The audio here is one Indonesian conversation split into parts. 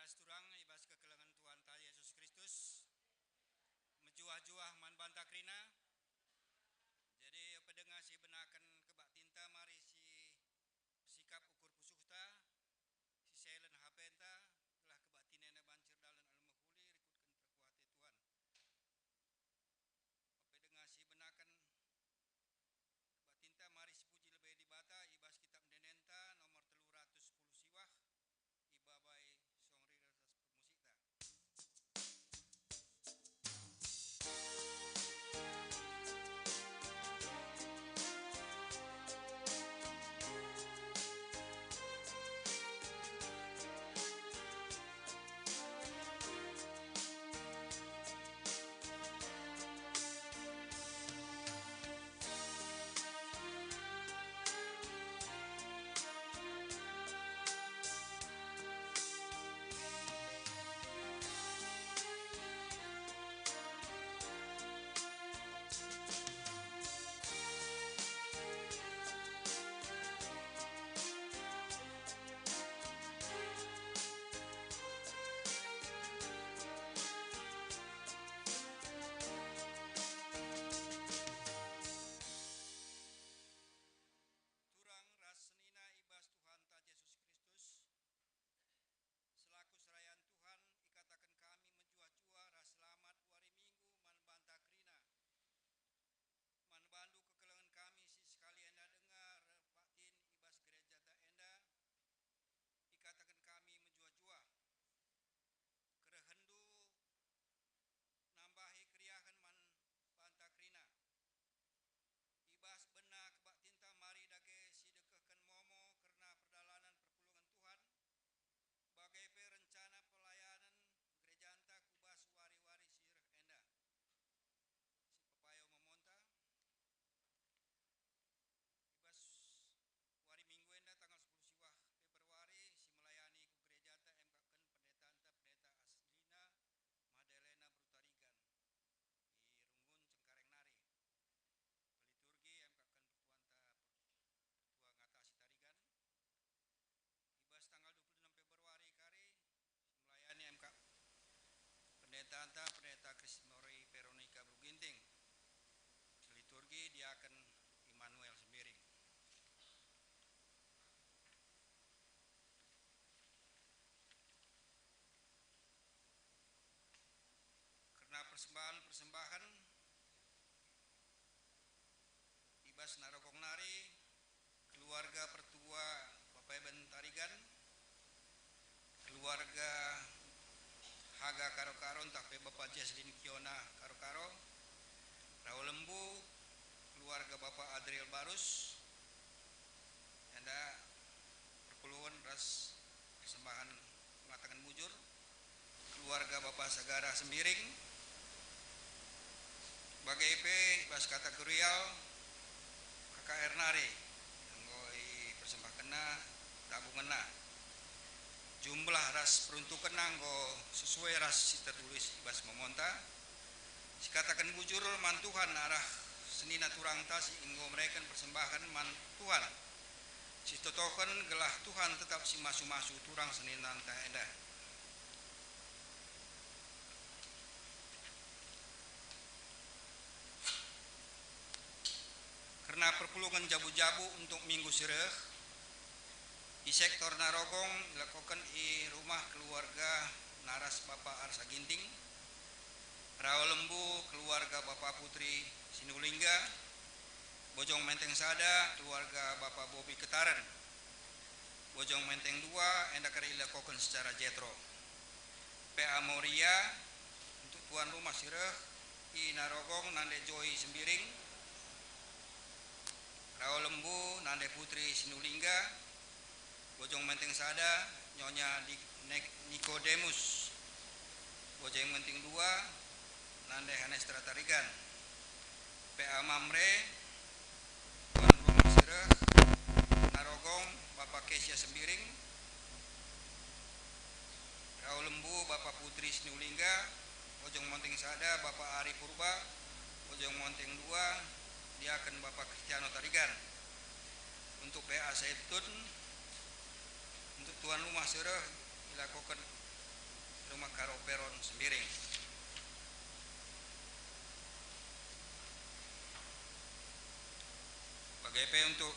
Turang ibas kekelengan Tuhan ta Yesus Kristus menjuah-juah man banta krina. Jadi pedengar si benakan kebak tinta mari si sikap ukur pusukta si selen hapenta telah kebak tinena bancir dalan almahuli rikutkan terkuati Tuhan. Pedengar si benakan kebak tinta mari sepuji lebih dibata ibas kitab denenta nomor 310 siwah ibabai songri rasas pemusikta. Senina ibas Tuhan ta Yesus Kristus selaku serayaan Tuhan ikatakan kami menjua-jua ras selamat hari Minggu man banta krina man bandu kekelengan kami si sekali enda dengar patin ibas gereja ta enda ikatakan kami menjua-jua kerehendu nambahi kriahan man banta krina ibas benak kebak tinta mari dage si dekehkan momo karena perdalanan perpulungan Tuhan bagai perencana pelayanan gereja anta kubas wari-wari sirah enda si pepayo memonta ibas wari minggu enda tanggal 10 siwah Februari si melayani ku gereja anta emkaken pendeta anta pendeta Aslina Madelena Brutarigan di Runggun Cengkareng Nari liturgi emkakan pertuan pertua ngatasi tarigan ibas tanggal 26 Februari kari melayani MK pendeta anta pendeta Krismori Veronica Bruginting liturgi dia akan Immanuel Sembiring. Karena persembahan ibas narokong nari keluarga pertua Bapak Ben Tarigan keluarga Haga Karo-Karo tapi Bapak Jaslin Kiona Karo-Karo Raul Lembu keluarga Bapak Adriel Barus anda perpuluhan ras persembahan mengatakan mujur keluarga Bapak Sagara Sembiring bagai IP ibas kategorial KKR Nari anggoi persembahkan tabungan jumlah ras peruntukan anggo sesuai ras si tertulis ibas memonta si katakan bujur mantuhan arah senina turang tas inggo mereka persembahan mantuhan si totokan gelah Tuhan tetap si masu-masu turang senina ta enda karena perpulungan jabu-jabu untuk minggu sireh di sektor Narogong dilakukan di rumah keluarga Naras Bapak Arsa Ginting Rawa Lembu keluarga Bapak Putri Sinulingga Bojong Menteng Sada keluarga Bapak Bobi Ketaran Bojong Menteng 2 endakar dilakukan secara jetro PA Moria untuk tuan rumah sireh di Narogong Nande Joy Sembiring Rawa Lembu Nande Putri Sinulingga Bojong Menteng Sada Nyonya Nikodemus Bojong Menteng 2 Nande Hanestra Tarigan PA Mamre Tuan Rumah Sireh Narogong Bapak Kesia Sembiring Raul Lembu Bapak Putri Sinulingga Bojong Menteng Sada Bapak Ari Purba Bojong Menteng 2 Diaken Bapak Kristiano Tarigan untuk PA Saitun untuk tuan rumah sireh dilakukan rumah karo peron sembiring. BGP untuk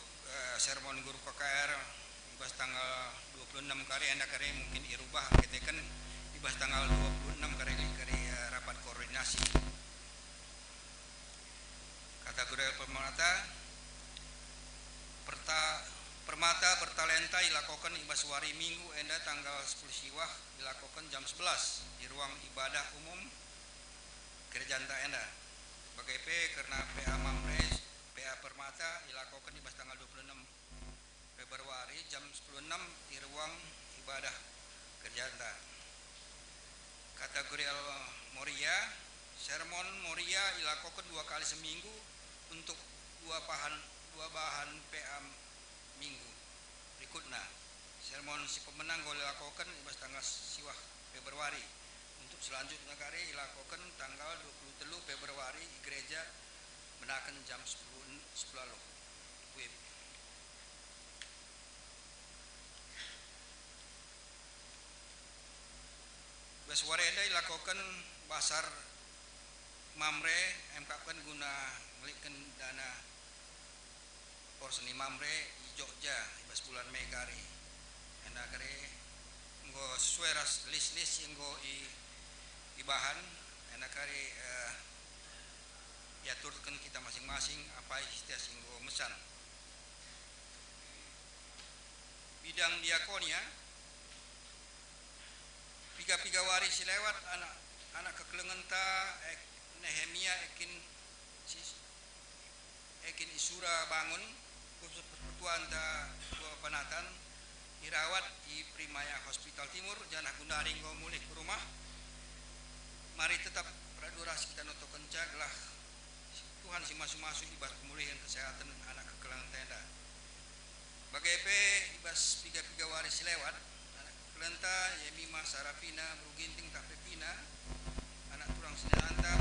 seremoni guru KKR ibas tanggal 26 kali anda kari mungkin irubah ketekan ibas tanggal 26 kali rapat koordinasi. Kategori permata bertalenta dilakukan ibas hari Minggu enda tanggal 10 siwah dilakukan jam 11 di ruang ibadah umum gereja enda. BGP karena PA Mamres PA Permata dilakukan di tanggal 26 Februari jam 10.06 di ruang ibadah Kerjanta. Kategori Moria, sermon Moria dilakukan 2 kali seminggu untuk dua bahan PA minggu berikutnya. Sermon si pemenang dilakukan di tanggal siwah Februari. Untuk selanjutnya kali dilakukan tanggal 23 Februari di gereja menakan jam 10 lalu. Wib. Beswareda dilakukan basar Mamre MKP guna melikan dana porseni Mamre di Jogja ibas bulan Mei kari. Anda kari nggo sesuai list yang nggo ibahan anda kari diaturkan kita masing-masing apa istilah singgo mesan. Bidang diakonia piga waris lewat anak kekelengenta Nehemia ekin isura bangun khusus persekutuan da dua penatan dirawat di Primaya Hospital Timur janah gundaring go mulih ke rumah. Mari tetap pradurasi kita noto kencaglah Tuhan si masuk ibas pemulihan kesehatan anak kekelengenta tenda. BGP ibas piga waris lewat anak kekelengenta Yemima Sarafina Bruginting Tapepina anak turang sinalanta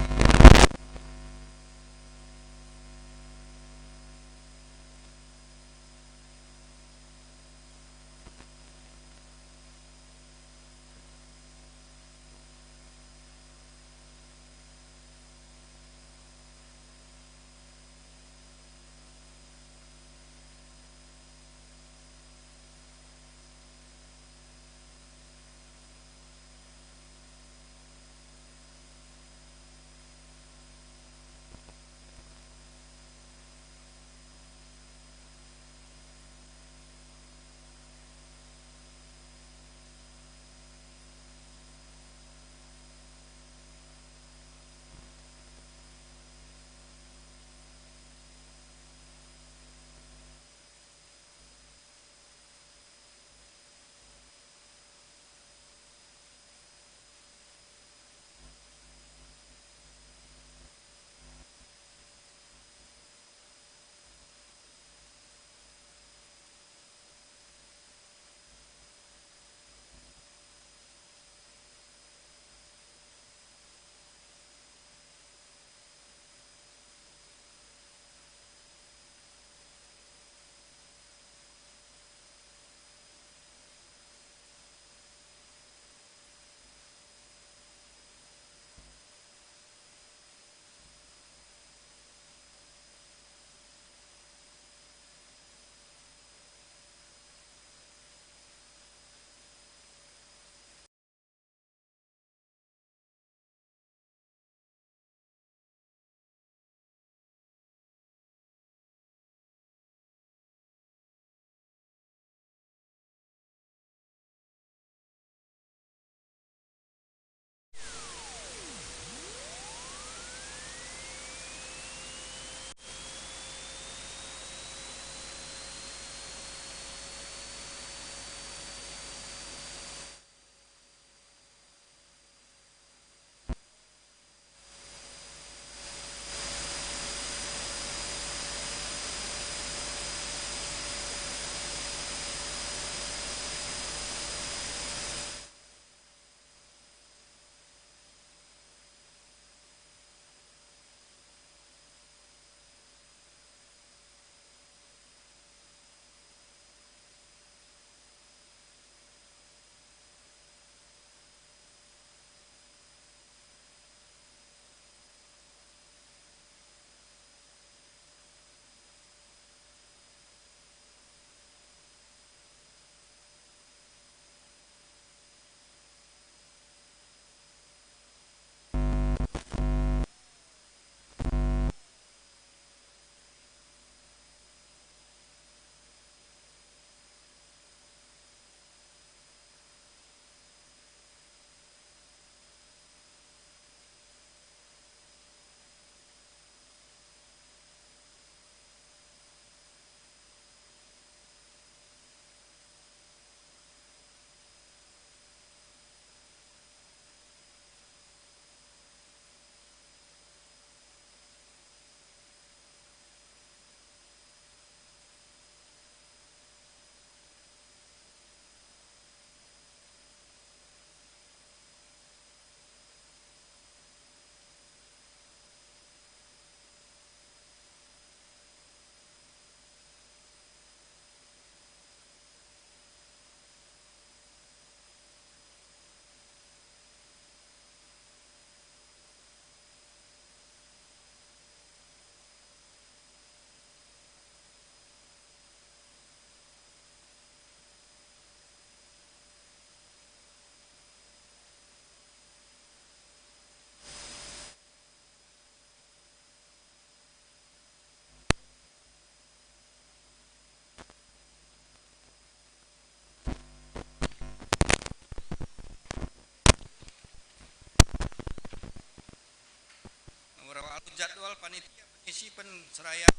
jadwal panitia pengisi penseraya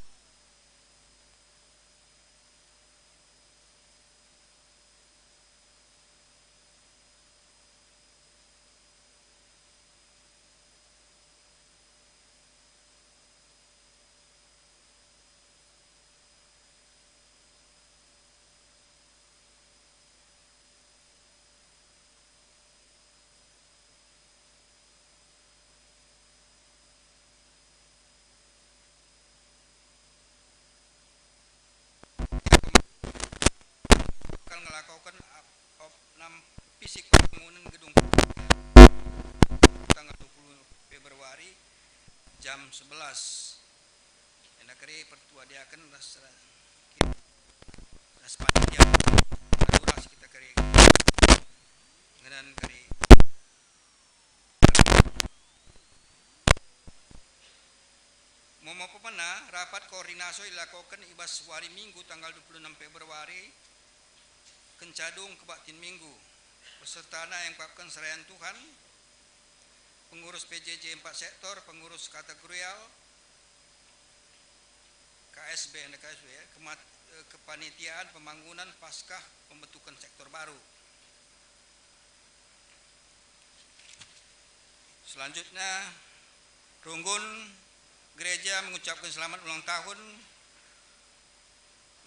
akan melakukan opnam fisik pembangunan gedung tanggal 20 Februari jam 11. Ena kari pertua dia akan panitia duras kita kari ngenan kari Momo pemana rapat koordinasi dilakukan ibas hari Minggu tanggal 26 Februari kencadung kebaktin Minggu pesertana yang papkan serayan Tuhan, pengurus PJJ 4 sektor, pengurus kategorial KSB ya, kepanitiaan pembangunan paskah pembentukan sektor baru. Selanjutnya Runggun gereja mengucapkan selamat ulang tahun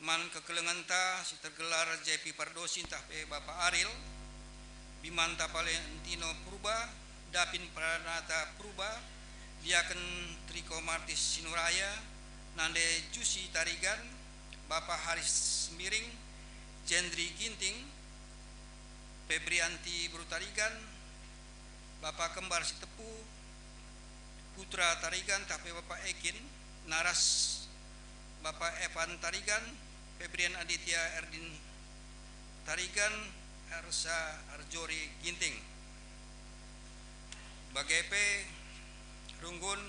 man kekelenganta si tergelar JP Pardosin tahpe Bapak Aril Bimanta Palentino Purba Dapin Pranata Purba Diaken Triko Martis Sinuraya Nande Jusi Tarigan Bapak Haris Semiring Jendri Ginting Febrianti Brutarigan Bapak Kembar Sitepu Putra Tarigan tahpe Bapak Ekin Naras Bapak Evan Tarigan Febrian Aditya Erdin Tarigan Ersa Arjori Ginting BGP Runggun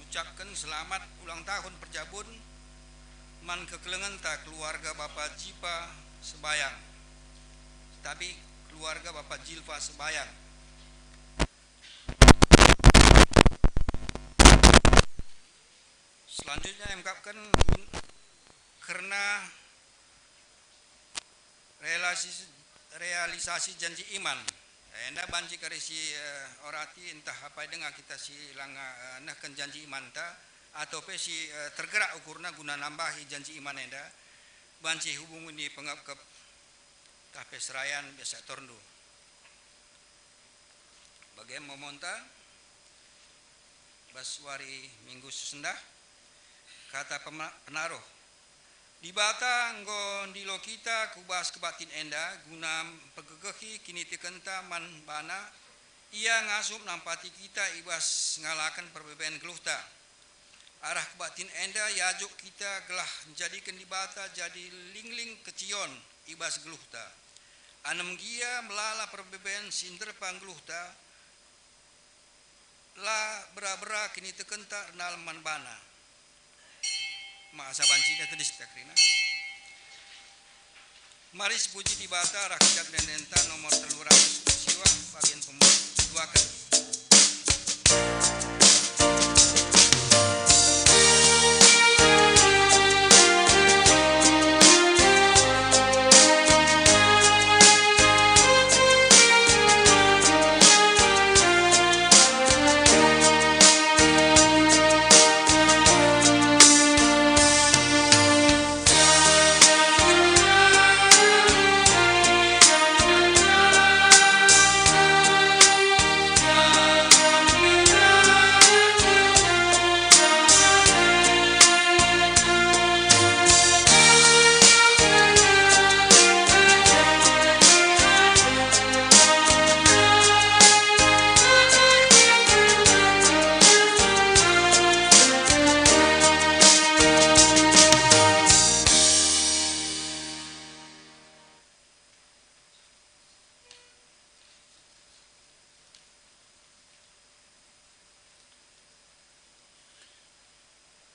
ucapkan selamat ulang tahun perjabun man kekelengenta keluarga Bapak Jipa Sebayang tapi keluarga Bapak Jilva Sebayang. Selanjutnya yang mengungkapkan karena realisasi janji iman. Enda banci karisi orati entah apa dengan kita si langa nahkan janji iman ta atau si tergerak ukurna guna nambahi janji iman enda banci hubung ini pengap tahpe serayan biasa torndu. Bagaimana memonta baswari minggu sesendah kata penaruh di bata nggo di lo kita kubas kebatin enda guna pegegehi kini tekenta man bana ia ngasup nampati kita ibas ngalakan perbedaan geluhta arah kebatin enda yajuk kita gelah jadikan di bata jadi lingling kecion ibas geluhta anem gia melala perbedaan sinder panggeluhta la bera-bera kini tekenta renal man bana Maasa banci dah tadi setakrina. Mari sepuji di bata rakyat dan enta nomor telurang siwa bagian pembuat duakan.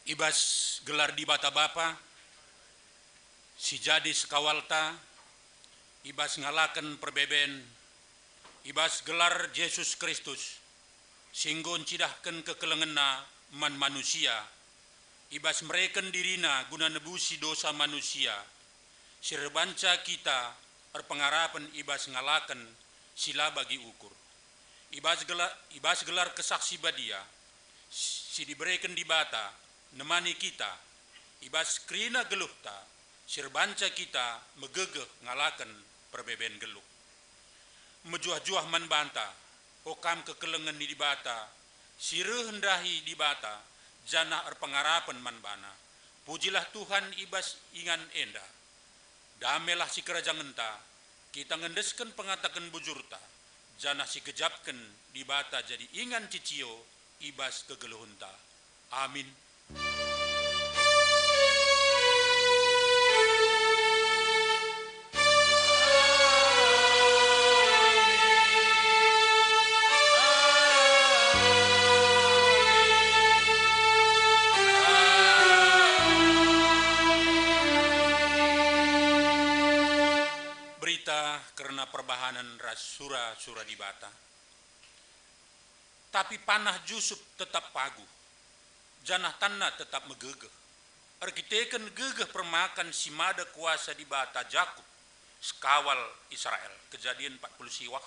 Ibas gelar di bata bapa, si jadi sekawalta, ibas ngalakan perbeben, ibas gelar Yesus Kristus, singgon cidahkan kekelengena man manusia, ibas mereken dirina guna nebusi dosa manusia, sirbanca kita erpengarapan ibas ngalaken sila bagi ukur. Ibas gelar kesaksi badia, si diberikan di bata, nemani kita, ibas krina geluhta, sirbanca kita megegeh ngalaken perbeben geluk. Mejuah-juah man banta, okam kekelengan di bata, sireh hendahi di bata, janah erpengarapan man bana. Pujilah Tuhan ibas ingan enda. Damelah si kerajaan enta, kita ngendeskan pengatakan bujurta, janah si kejapkan di bata jadi ingan cicio ibas kegeluhunta. Amin. Berita karena perbahanan sura-sura di bata. Tapi panah Jusup tetap pagu, janah tanah tetap megegeh. Arkiteken gegeh permakan si mada kuasa di bata Jakub, sekawal Israel. Kejadian 40 siwah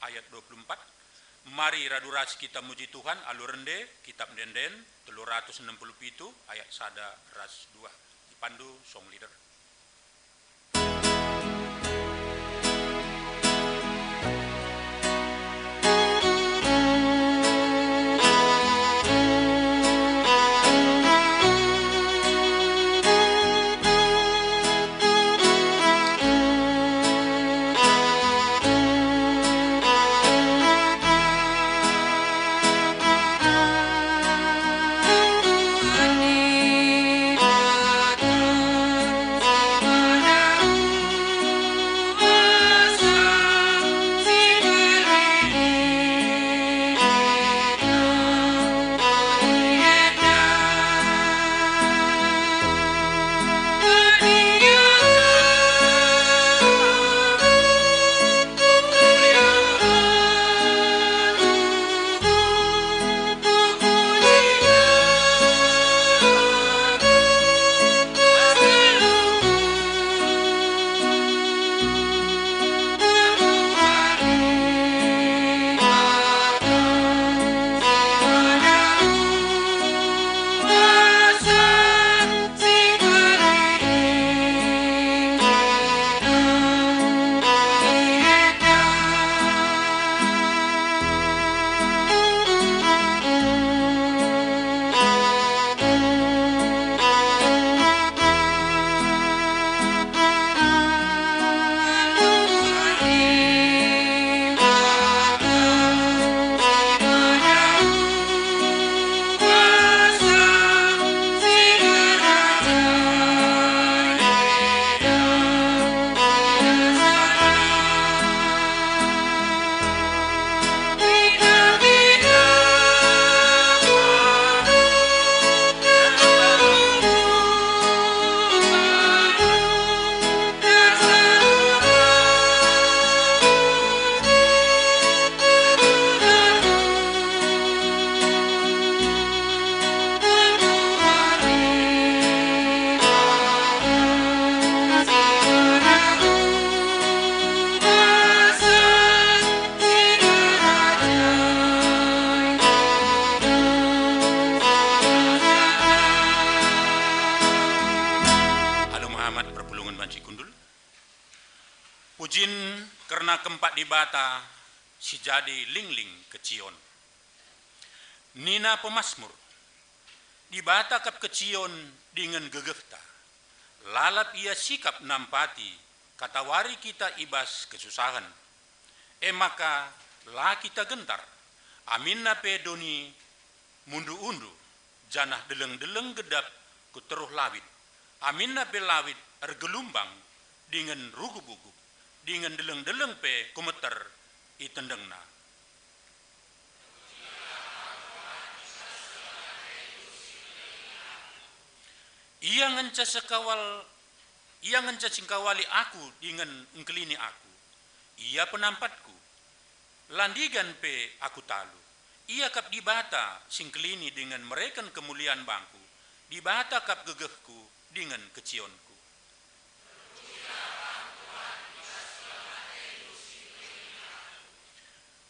ayat 24. Mari raduras kita muji Tuhan, alurende kitab denden 367 ayat sada ras 2. Dipandu song leader. Pujin karena kempat di bata si jadi lingling ke Cion. Nina pemasmur di bata kap ke Cion dengan gegefta. Lalap ia sikap nampati katawari kita ibas kesusahan. Maka la kita gentar. Amin na pedoni mundu-undu janah deleng-deleng gedap kuteruh lawit. Amin na pe lawit ergelumbang dengan rugu-bugu. Dengan deleng-deleng pe kumeter itendengna. Ia ngenca singkawali aku dengan engkelini aku. Ia penampatku. Landigan pe aku talu. Ia kap dibata singkelini dengan mereken kemuliaan bangku, dibata kap gegehku dengan kecionku.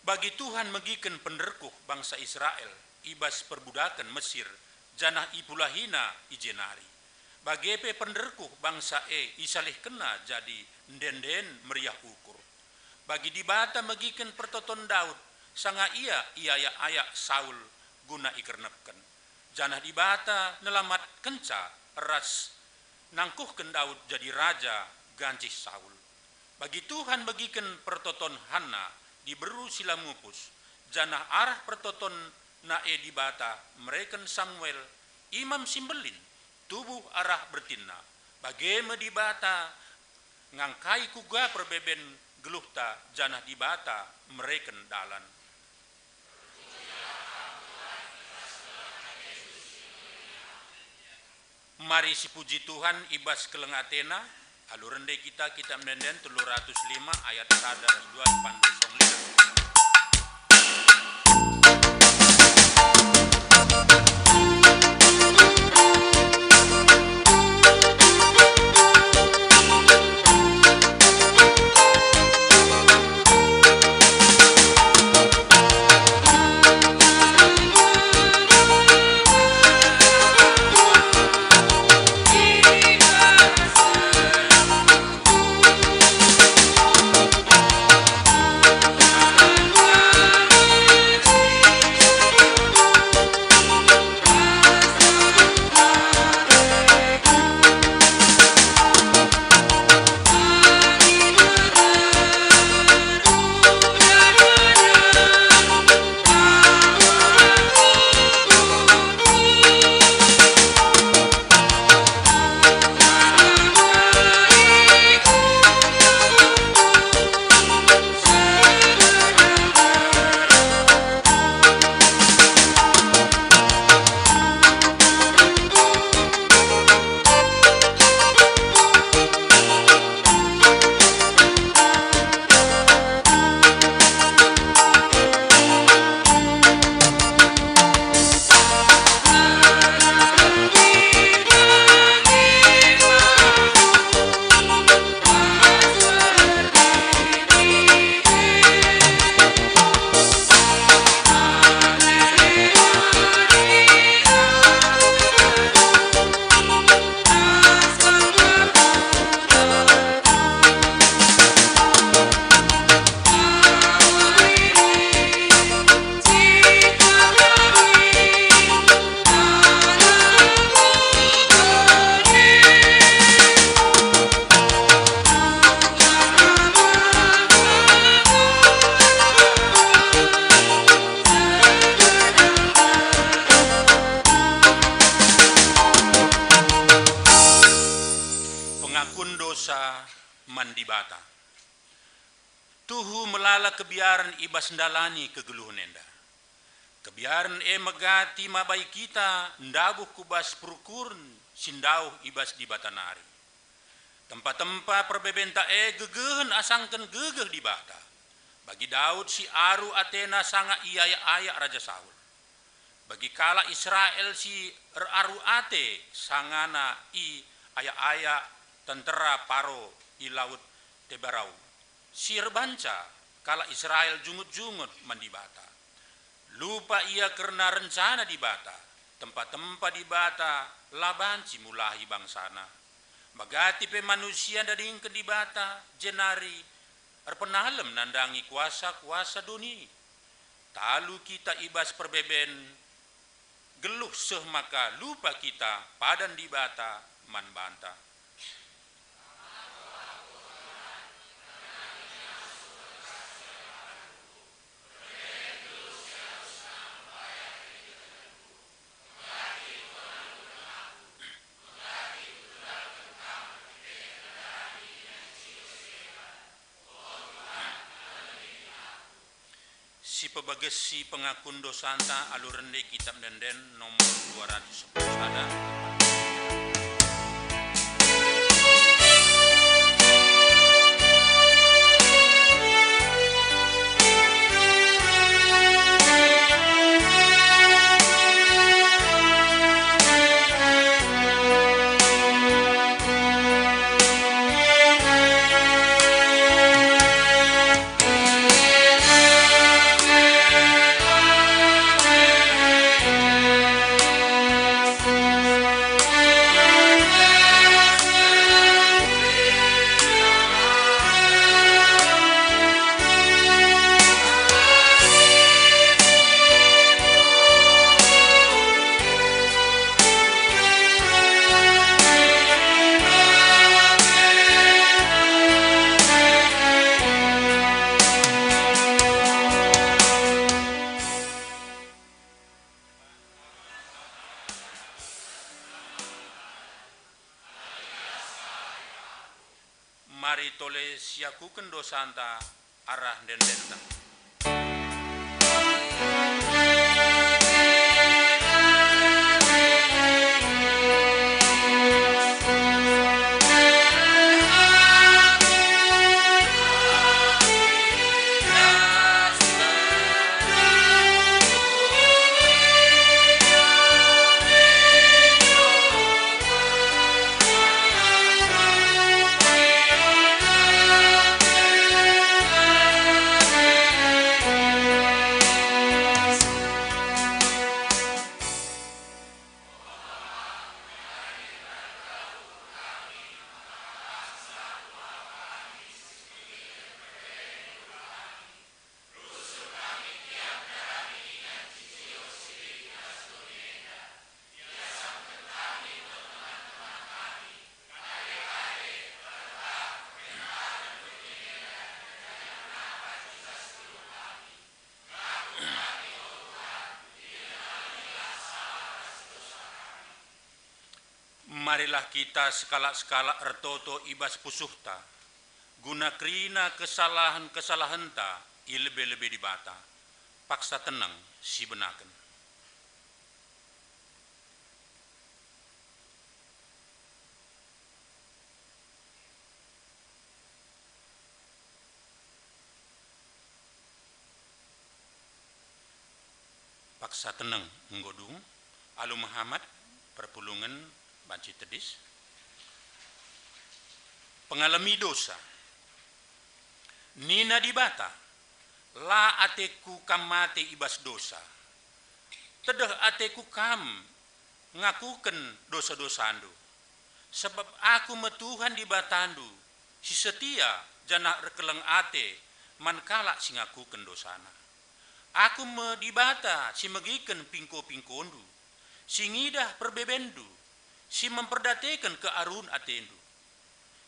Bagi Tuhan megiken penerkuh bangsa Israel, ibas perbudakan Mesir, janah ipulahina ijenari. Bagepe penderkuh bangsa isalih kena jadi ndenden meriah ukur. Bagi dibata megiken pertoton Daud, sanga ia ayak Saul guna ikernepken. Janah dibata nelamat kenca ras nangkuhken Daud jadi raja gancih Saul. Bagi Tuhan bagiken pertoton Hanna diberu silamupus, janah arah pertoton nae dibata mereken Samuel imam simbelin tubuh arah bertina. Bageme dibata ngangkai kuga perbeben geluhta janah dibata mereken dalan. Mari si puji Tuhan ibas keleng Athena, alurende kita menden 305 ayat 1 2 pandu song lima. Mandibata. Tuhu melala kebiaran ibas ndalani kegeluh nenda. Kebiaran megati mabai kita ndabuh kubas perukurn sindauh ibas di batanari. Tempat-tempat perbebenta gegehen asangken gegeh di bata. Bagi Daud si aru Athena sanga iya Raja Saul. Bagi kala Israel si aru ate sangana aya tentera paro i laut Tebarau. Sir banca kala Israel jungut-jungut mandibata. Lupa ia karena rencana dibata. Tempat-tempat dibata labanci mulahi bangsana. Magati pe manusia dading ke dibata jenari arpenalem nandangi kuasa-kuasa dunia. Talu kita ibas perbeben geluh seh maka lupa kita padan dibata man banta. Si pebagesi pengakun dosanta alurende kitab denden nomor 210 ada. mari tole siakuken dosanta arah dendenta. Marilah kita sekala-sekala ertoto ibas pusuhta, guna krina kesalahan-kesalahanta ilebe-lebe dibata, paksa tenang si benaken. Paksa tenang nggodung, Alu Muhammad perpulungan banci tedis, pengalami dosa, nina dibata, la ateku kam mate ibas dosa, tedeh ateku kam ngakuken dosa-dosandu, sebab aku metuhan di batandu, si setia jana rekeleng ate, mankala si ngakuken dosana. Aku me dibata si megiken pingko-pingkondu, si ngidah perbebendu, si memperdatekan ke arun atendu,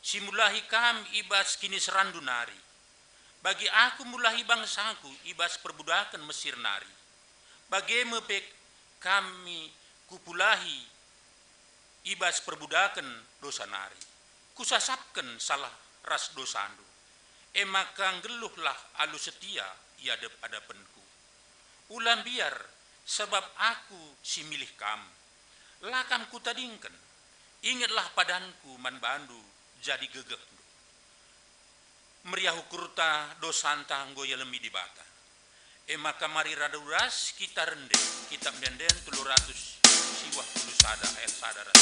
si mulahi kam ibas kini serandu nari, bagi aku mulahi bangsaku ibas perbudakan Mesir nari, bagi mepek kami kupulahi ibas perbudakan dosa nari, kusasapkan salah ras dosandu, emakang geluhlah alu setia iadep adapenku, ulam biar sebab aku si milih kamu, lakam ku tadingken, ingatlah padanku man bandu jadi gegeh. Meriahu kurta dosanta nggoya lemi dibata. Maka mari raduras kita rende, kitab denden 300 siwah tulu sada ayat sadara.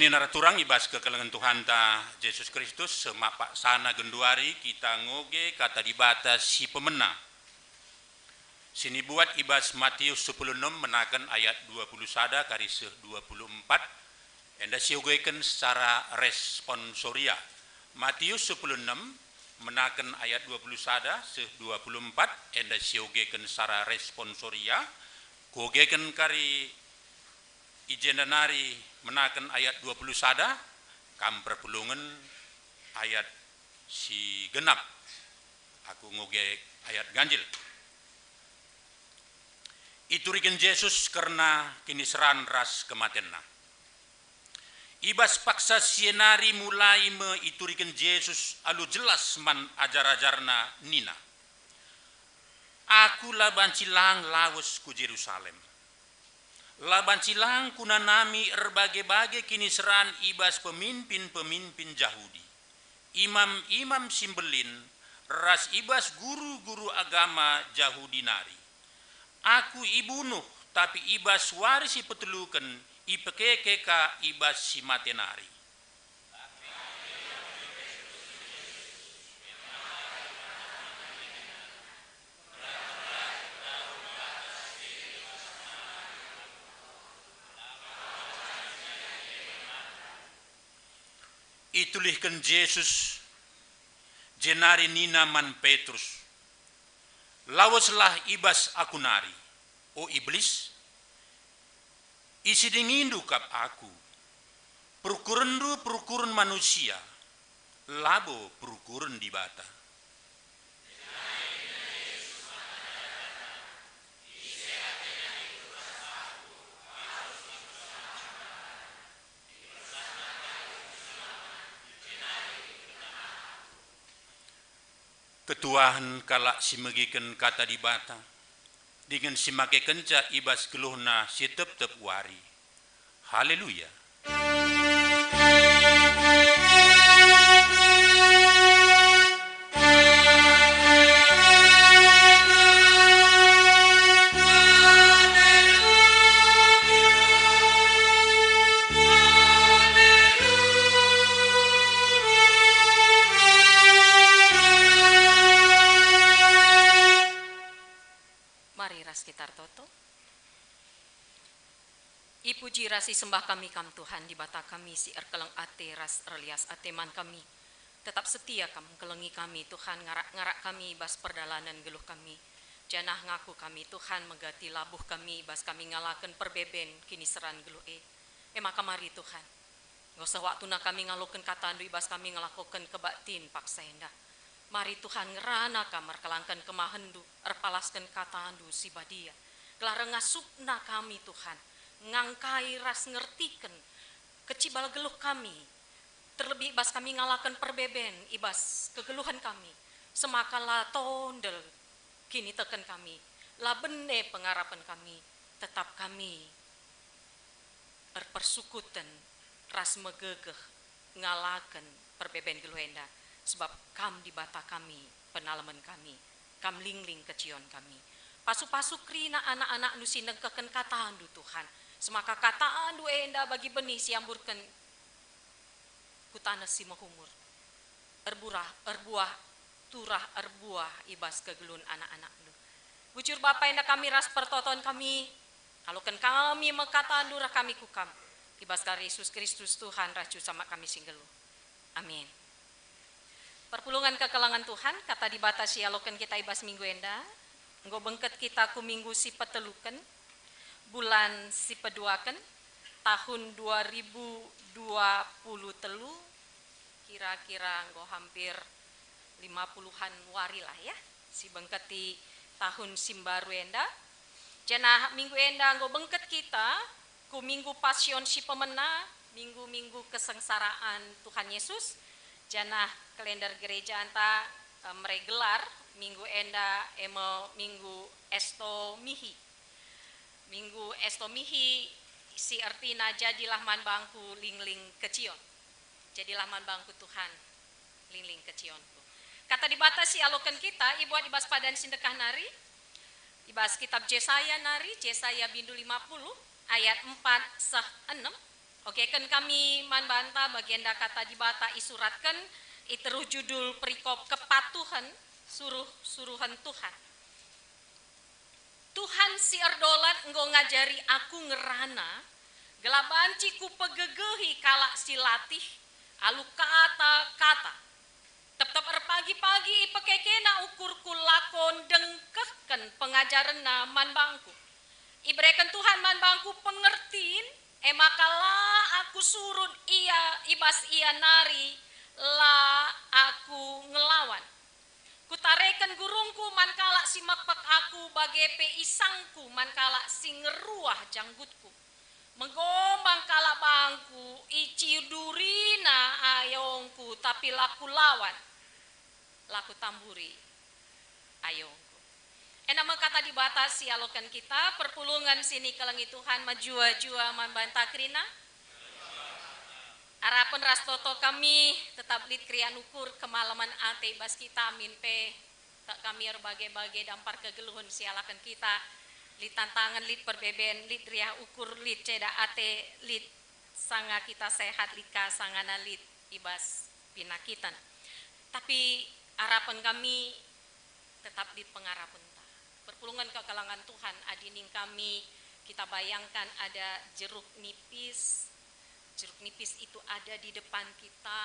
Kini naraturang ibas kekelengan Tuhan ta Yesus Kristus semak pak sana genduari kita ngoge kata dibata si pemena. Sini buat ibas Matius 10:6 menakan ayat 20 sada kari 24 enda siugeken secara responsoria. Matius 10:6 menakan ayat 20 sada 24 enda siugeken secara responsoria. Kogeken kari ijendanari menakan ayat 20 sada kam perpulungan ayat si genap. Aku ngoge ayat ganjil. Iturikan Yesus karena kini seran ras kematenna. Ibas paksa sienari mulai iturikan Yesus alu jelas man ajar-ajarna nina. Aku laban cilang lawas ku Jerusalem. Laban cilang kuna nami erbage-bage kini seran ibas pemimpin-pemimpin Yahudi. Imam-imam simbelin ras ibas guru-guru agama Yahudi nari. Aku ibunuh tapi ibas warisi petelukan ipekekeka ibas si matenari. Itulihkan Yesus jenari nina man Petrus. Lawaslah ibas aku nari, o iblis, isi dingindu kap aku, perukuran manusia, labo perukuran di bata. Ketuahan kalak simegikan kata di bata, dengan simake kenca ibas keluhna si tep-tep wari. Haleluya. Ipuji rasi sembah kami kam Tuhan di bata kami si erkeleng ate ras relias ateman kami. Tetap setia kam kelengi kami Tuhan ngarak-ngarak kami bas perdalanan geluh kami. Janah ngaku kami Tuhan megati labuh kami bas kami ngalaken perbeben kini seran geluh maka mari Tuhan. Nggak usah waktu na kami ngaluken katandu bas kami ngelakukan kebaktin paksa endah. Mari Tuhan ngerana kamar kelangkan kemahendu erpalaskan katandu si badia. Gelar ngasupna kami Tuhan. Ngangkai ras ngertiken kecibal geluh kami terlebih ibas kami ngalakan perbeben ibas kegeluhan kami semakala tondel kini teken kami labene pengarapan kami tetap kami persukutan ras megegeh ngalakan perbeben geluhenda sebab kam di bata kami penalaman kami kam lingling kecion kami pasu-pasu krina anak-anak nusineng keken kataan du Tuhan. Semaka kataan du enda bagi benih siamburkan kutana si mahumur. Erbuah turah erbuah ibas kegelun anak-anak lu. Bujur Bapa enda kami ras pertoton kami. Kalukan kami mekataan durah kami kukam. Ibas kari Yesus Kristus Tuhan raju sama kami singgelu. Amin. Perpulungan kekelangan Tuhan kata dibatasi alokan kita ibas minggu enda. Nggo bengket kita ku minggu si peteluken. Bulan si peduaken tahun 2020 telu kira-kira nggo hampir 50-an wari lah ya si bengketi tahun simbaru enda janah minggu enda nggo bengket kita ku minggu pasion si pemena minggu-minggu kesengsaraan Tuhan Yesus janah kalender gereja anta meregelar minggu enda minggu estomihi Minggu estomihi si artina jadilah man bangku lingling kecion. Jadilah man bangku Tuhan lingling kecionku. Kata dibatasi alokan kita ibu ibas padan sindekah nari. Ibas kitab Yesaya nari Yesaya bindu 50 ayat 4 sah 6. Oke, kan kami manbanta bagian kata dibata isuratkan iteruh judul perikop kepatuhan suruhan Tuhan. Tuhan si erdolat enggo ngajari aku ngerana gelabanci ku pegegehi kalak si latih alu kata-kata. Tetap pagi-pagi ipekekena ukur kulakon dengkehken pengajaran man bangku. Ibrekan Tuhan man bangku pengertiin, makalah aku surut ibas ia nari, la aku ngelawan. Kutarekan gurungku mankala si makpak aku bagai pe isangku mankala si ngeruah janggutku. Menggombang kala bangku icidurina ayongku tapi laku lawan. Laku tamburi ayongku. Nama kata dibatasi alokan kita perpulungan sini kelengi Tuhan majua-jua membantah krina. Harapan rastoto kami tetap lid krian ukur kemalaman ate bas kita minpe tak kami berbagai-bagai dampar kegeluhun sialakan kita lid tantangan lid perbeben lid riah ukur lid ceda ate lid sanga kita sehat lika sangana lid ibas pinakitan. Tapi harapan kami tetap lid pengarapan perpulungan ke kalangan Tuhan adining kami kita bayangkan ada jeruk nipis itu ada di depan kita,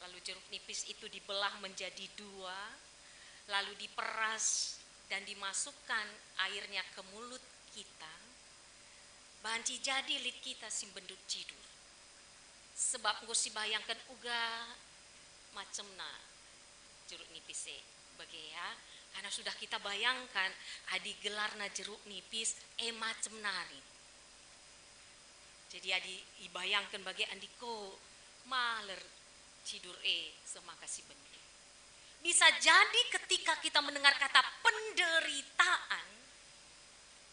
lalu jeruk nipis itu dibelah menjadi dua, lalu diperas dan dimasukkan airnya ke mulut kita. Banci jadi lid kita simbendut cidur. Sebab nggo si bayangkan uga macemna jeruk nipis bagaya, karena sudah kita bayangkan adi gelarna jeruk nipis macem nari. Jadi adi ibayangkan bagi andiko maler cidur semaka si benih. Bisa jadi ketika kita mendengar kata penderitaan,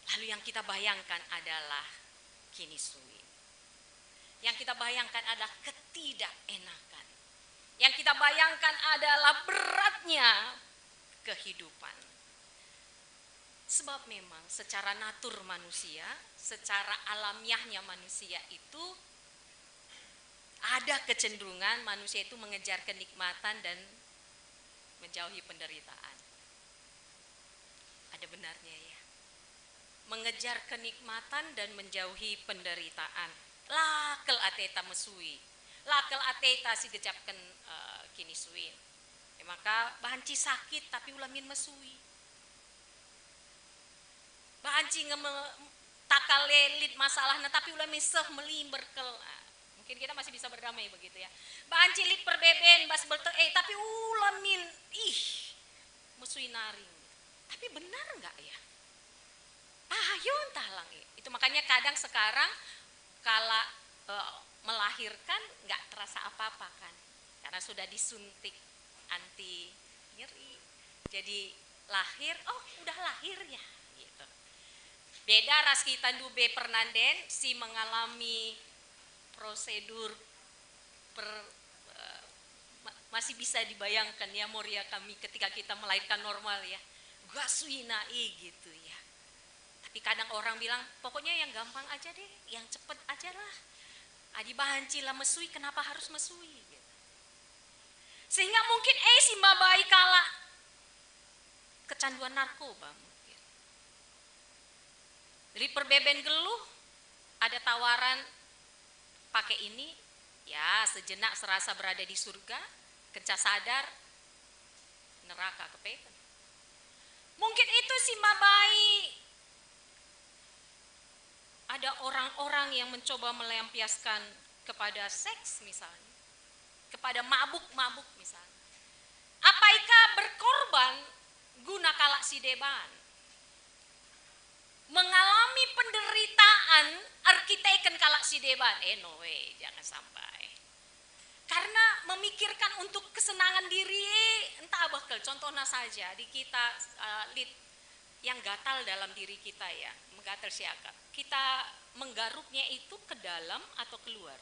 lalu yang kita bayangkan adalah kinisuin. Yang kita bayangkan adalah ketidakenakan. Yang kita bayangkan adalah beratnya kehidupan. Sebab memang secara natur manusia, secara alamiahnya manusia itu ada kecenderungan manusia itu mengejar kenikmatan dan menjauhi penderitaan. Ada benarnya ya. Mengejar kenikmatan dan menjauhi penderitaan. Lakel ateta mesui. Lakel ateta si gejapkan kini suin. Maka banci sakit tapi ulamin mesui. Banci takal lelit masalahnya tapi ulamin seh melimber kel. Mungkin kita masih bisa berdamai begitu ya. Banci lit perbeben bas belte tapi ulamin mesui naring. Tapi benar enggak ya? Ayun talang itu makanya kadang sekarang kala melahirkan enggak terasa apa-apa kan. Karena sudah disuntik anti nyeri. Jadi lahir, udah lahir ya gitu. Beda ras kita dube pernanden si mengalami prosedur masih bisa dibayangkan ya Moria kami ketika kita melahirkan normal ya. Gua suinai gitu ya. Tapi kadang orang bilang pokoknya yang gampang aja deh, yang cepet aja lah. Adi bahanci lah mesui, kenapa harus mesui gitu. Sehingga mungkin si mabai kala kecanduan narkoba mungkin. Dari perbeben geluh ada tawaran pakai ini ya sejenak serasa berada di surga, kencah sadar neraka kepekan. Mungkin itu si mabai ada orang-orang yang mencoba melampiaskan kepada seks misalnya, kepada mabuk-mabuk misalnya. Apakah berkorban guna kalak si deban? Mengalami penderitaan arkiteken kalak si deban. No way, jangan sampai. Karena memikirkan untuk kesenangan diri, entah bakal contohnya saja di kita yang gatal dalam diri kita ya, menggatal siaka. Kita menggaruknya itu ke dalam atau keluar.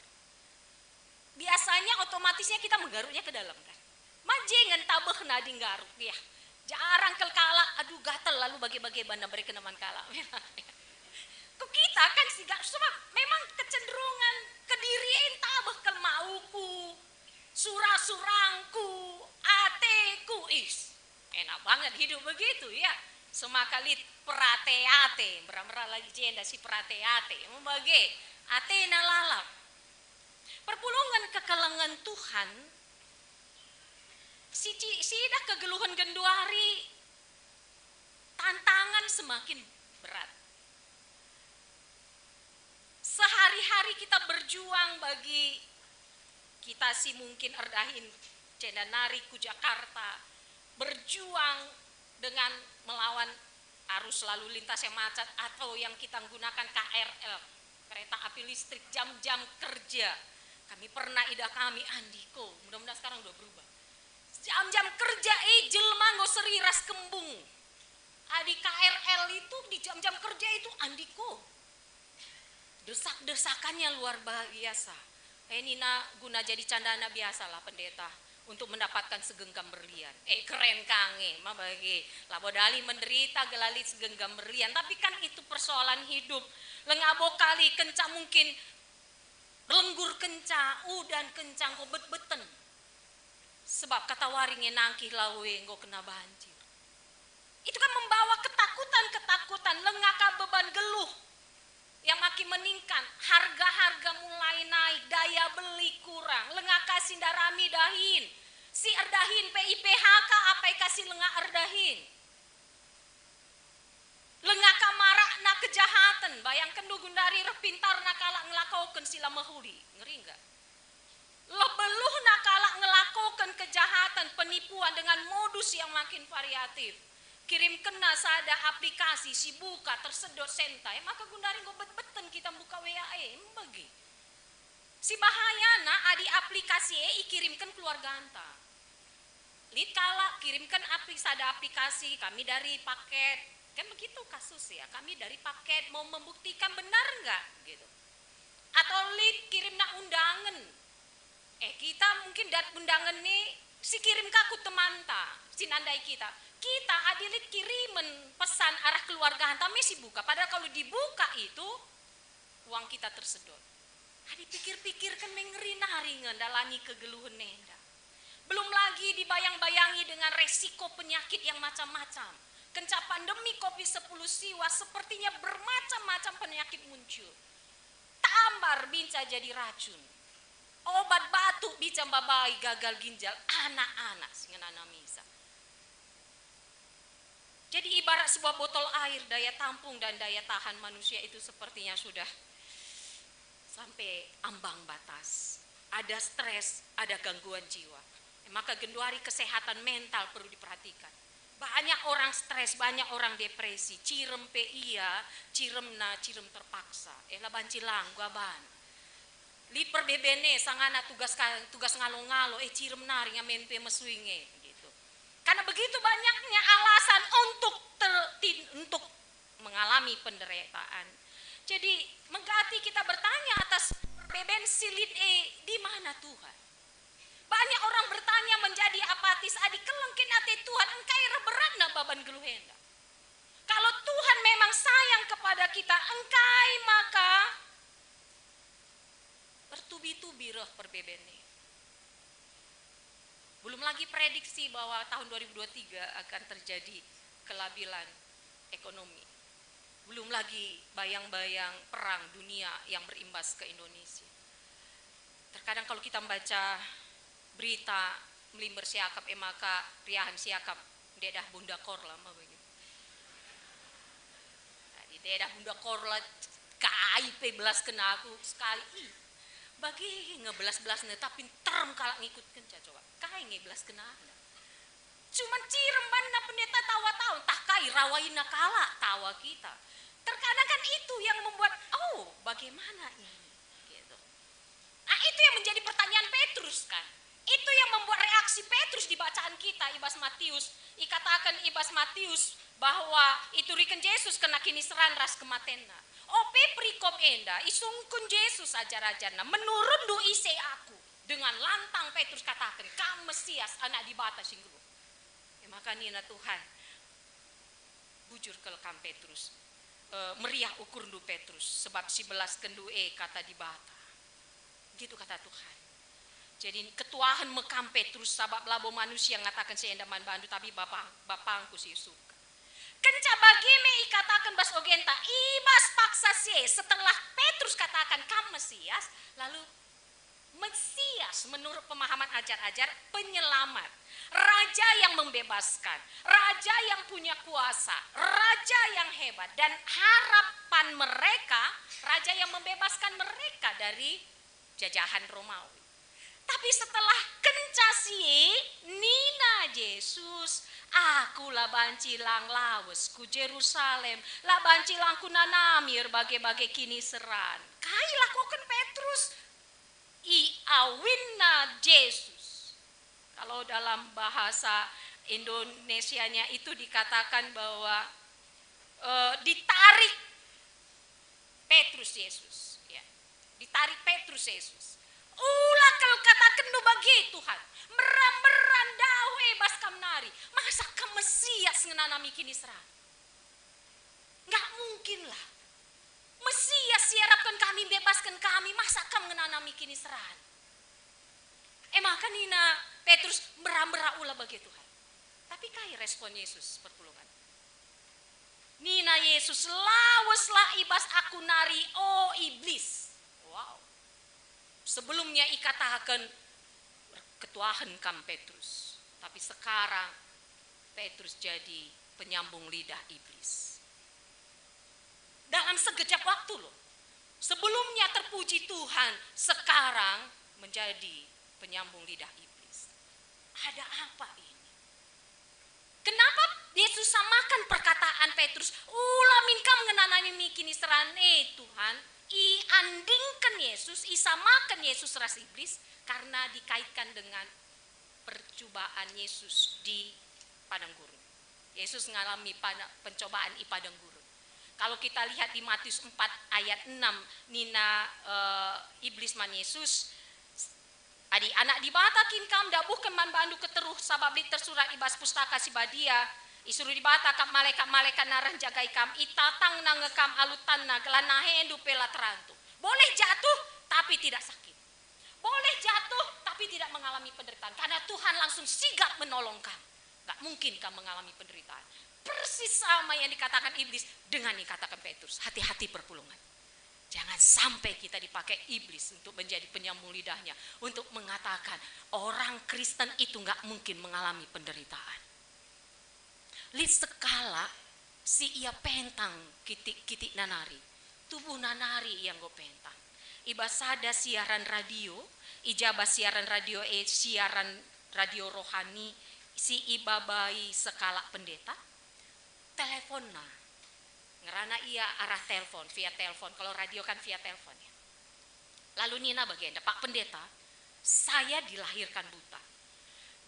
Biasanya otomatisnya kita menggaruknya ke dalam kan. Manjengan tabeh nadi garuk ya. Jarang kala aduh gatal lalu bagi-bagi banda beri kenaman kala. Kok kita kan siga sebab memang kecenderungan kediri entah bekal mauku, surang-surangku, ateku is. Enak banget hidup begitu ya. Semakalit perate-ate, beramra lagi jenda si perate-ate, membagi ate nalalap. Perpulungan kekelengan Tuhan, sidah kegeluhan genduari, tantangan semakin berat. Sehari-hari kita berjuang bagi kita sih mungkin erdahin cenda nari ku Jakarta, berjuang dengan melawan arus lalu lintas yang macet atau yang kita gunakan KRL, kereta api listrik, jam-jam kerja. Kami pernah ida kami Andiko, mudah-mudahan sekarang udah berubah. Jam-jam kerja jelma nggo seriras kembung. Di KRL itu di jam-jam kerja itu Andiko. Desak-desakannya luar biasa. Ini guna jadi candana biasa lah pendeta untuk mendapatkan segenggam berlian. Keren kange, mah bagi labodali menderita gelali segenggam berlian. Tapi kan itu persoalan hidup. Lengabo kali kencang mungkin lenggur kencang, udan kencang kok bet-beten. Sebab kata waringnya nangkih lawe nggo kena banjir. Itu kan membawa ketakutan, lengaka beban geluh yang makin meningkat, harga-harga mulai naik, daya beli kurang, lengaka sindarami dahin, si erdahin PIPHK apa kasih lengak erdahin, lengaka marak na kejahatan, bayangkan dugundari repintar nakala ngelakaukan sila mahuli, ngeri enggak? Lebeluh nakala ngelakaukan kejahatan, penipuan dengan modus yang makin variatif. Kirim kena sada aplikasi si buka tersedot sentai maka gundari go bet-beten kita buka WA bagi si bahaya na adi aplikasi kirimkan keluarga anta lid kala kirimkan sada aplikasi kami dari paket kan begitu kasus ya kami dari paket mau membuktikan benar enggak gitu atau lid kirim na undangan kita mungkin dat undangan nih si kirim kaku temanta si nandai kita adilit kirimen pesan arah keluarga hantam si buka padahal kalau dibuka itu uang kita tersedot. Adi pikir-pikir kan mengeri naringan dalani kegeluhan nenda. Belum lagi dibayang-bayangi dengan resiko penyakit yang macam-macam. Kenca pandemi COVID-10 siwa sepertinya bermacam-macam penyakit muncul. Tambar binca jadi racun. Obat batuk bisa babai gagal ginjal anak-anak singan anak misa. Jadi ibarat sebuah botol air, daya tampung dan daya tahan manusia itu sepertinya sudah sampai ambang batas. Ada stres, ada gangguan jiwa. Maka genduari kesehatan mental perlu diperhatikan. Banyak orang stres, banyak orang depresi. Cirem pe iya, cirem cirem terpaksa. Bancilang, guaban. Liper bebene, sangana tugas ngalo-ngalo, cirem nari ngamen pe mesuinge. Karena begitu banyaknya alasan untuk mengalami penderitaan. Jadi menggati kita bertanya atas beben silit di mana Tuhan? Banyak orang bertanya menjadi apatis adik kelengkin ati Tuhan engkai berat na baban geluhenda. Kalau Tuhan memang sayang kepada kita engkai maka bertubi-tubi roh perbebene. Belum lagi prediksi bahwa tahun 2023 akan terjadi kelabilan ekonomi. Belum lagi bayang-bayang perang dunia yang berimbas ke Indonesia. Terkadang kalau kita membaca berita melimber siakap maka riahan siakap dedah bunda korla begitu. Di dedah bunda korla KIP belas kena aku sekali. Bagi ngebelas-belas tapi terem kalak ngikut kenca coba. Kai ngebelas kena. Cuman cirem banda pendeta tawa-tawa. Tak kai rawaina kalak tawa kita. Terkadang kan itu yang membuat bagaimana ini gitu. Nah itu yang menjadi pertanyaan Petrus kan. Itu yang membuat reaksi Petrus di bacaan kita Ibas Matius. Ikatakan Ibas Matius bahwa itu riken Yesus kena kini seran ras kematena. Prikom enda isungkun Yesus ajar-ajarna menurun do ise aku dengan lantang Petrus katakan kam Mesias anak dibata singgu. Maka nina Tuhan bujur kelekam Petrus. meriah ukur ndu Petrus sebab 11 kendu kata di bata. Gitu kata Tuhan. Jadi ketuahan mekam Petrus sabab labo manusia ngatakan seendaman bandu tapi bapangku si suka. Kenca bagi me ikatakan bas ogenta ibas paksa sie setelah Petrus katakan kam Mesias, lalu Mesias menurut pemahaman ajar-ajar penyelamat, raja yang membebaskan, raja yang punya kuasa, raja yang hebat, dan harapan mereka raja yang membebaskan mereka dari jajahan Romawi. Tapi setelah kencasie Nina Yesus, aku labancilang lawes ku Jerusalem, labancilang ku nanamir bagai-bagai kini seran. Kai lakukan Petrus i awinna Yesus. Kalau dalam bahasa Indonesianya itu dikatakan bahwa ditarik Petrus Yesus, ya. Ditarik Petrus Yesus. Ulah kalau katakan nu bagi Tuhan, meram-meran dawe bas kam nari, masa kam Mesias ngenanami kini serang. Enggak mungkin lah. Mesias siarapkan kami, bebaskan kami, masa kam ngenanami kini serang. Maka Nina Petrus meram-meram ulah bagi Tuhan. Tapi kai respon Yesus perpulungan. Nina Yesus laweslah ibas aku nari oh iblis. Wow. Sebelumnya ikatakan ketuahan kam Petrus. Tapi sekarang Petrus jadi penyambung lidah iblis. Dalam sekejap waktu loh. Sebelumnya terpuji Tuhan, sekarang menjadi penyambung lidah iblis. Ada apa ini? Kenapa Yesus samakan perkataan Petrus? Ulamin kam ngenanani mikini serane Tuhan. Andingkan Yesus, isamakan Yesus ras iblis karena dikaitkan dengan percobaan Yesus di padang gurun. Yesus mengalami pencobaan di padang gurun. Kalau kita lihat di Matius 4 ayat 6, Nina iblis man Yesus, adi anak dibatakin kam dabuhkan man bandu keteruh sabab di tersurat ibas pustaka si badia. Isuruh dibata kam malaikat naran jagai kam itatang nangekam alutan na gelanahe endu pela terantu. Boleh jatuh tapi tidak sakit. Boleh jatuh tapi tidak mengalami penderitaan karena Tuhan langsung sigap menolong kamu. Gak mungkin kamu mengalami penderitaan. Persis sama yang dikatakan iblis dengan dikatakan Petrus. Hati-hati perpulungan. Jangan sampai kita dipakai iblis untuk menjadi penyambung lidahnya untuk mengatakan orang Kristen itu gak mungkin mengalami penderitaan. Lihat sekala si ia pentang kitik nanari, tubuh nanari yang go pentang. Iba sada siaran radio, ijabah siaran radio siaran radio rohani, si iba bayi sekala pendeta, telepon nah. Ngerana ia arah telepon, via telepon, kalau radio kan via telepon ya. Lalu Nina bagian, Pak Pendeta, saya dilahirkan buta.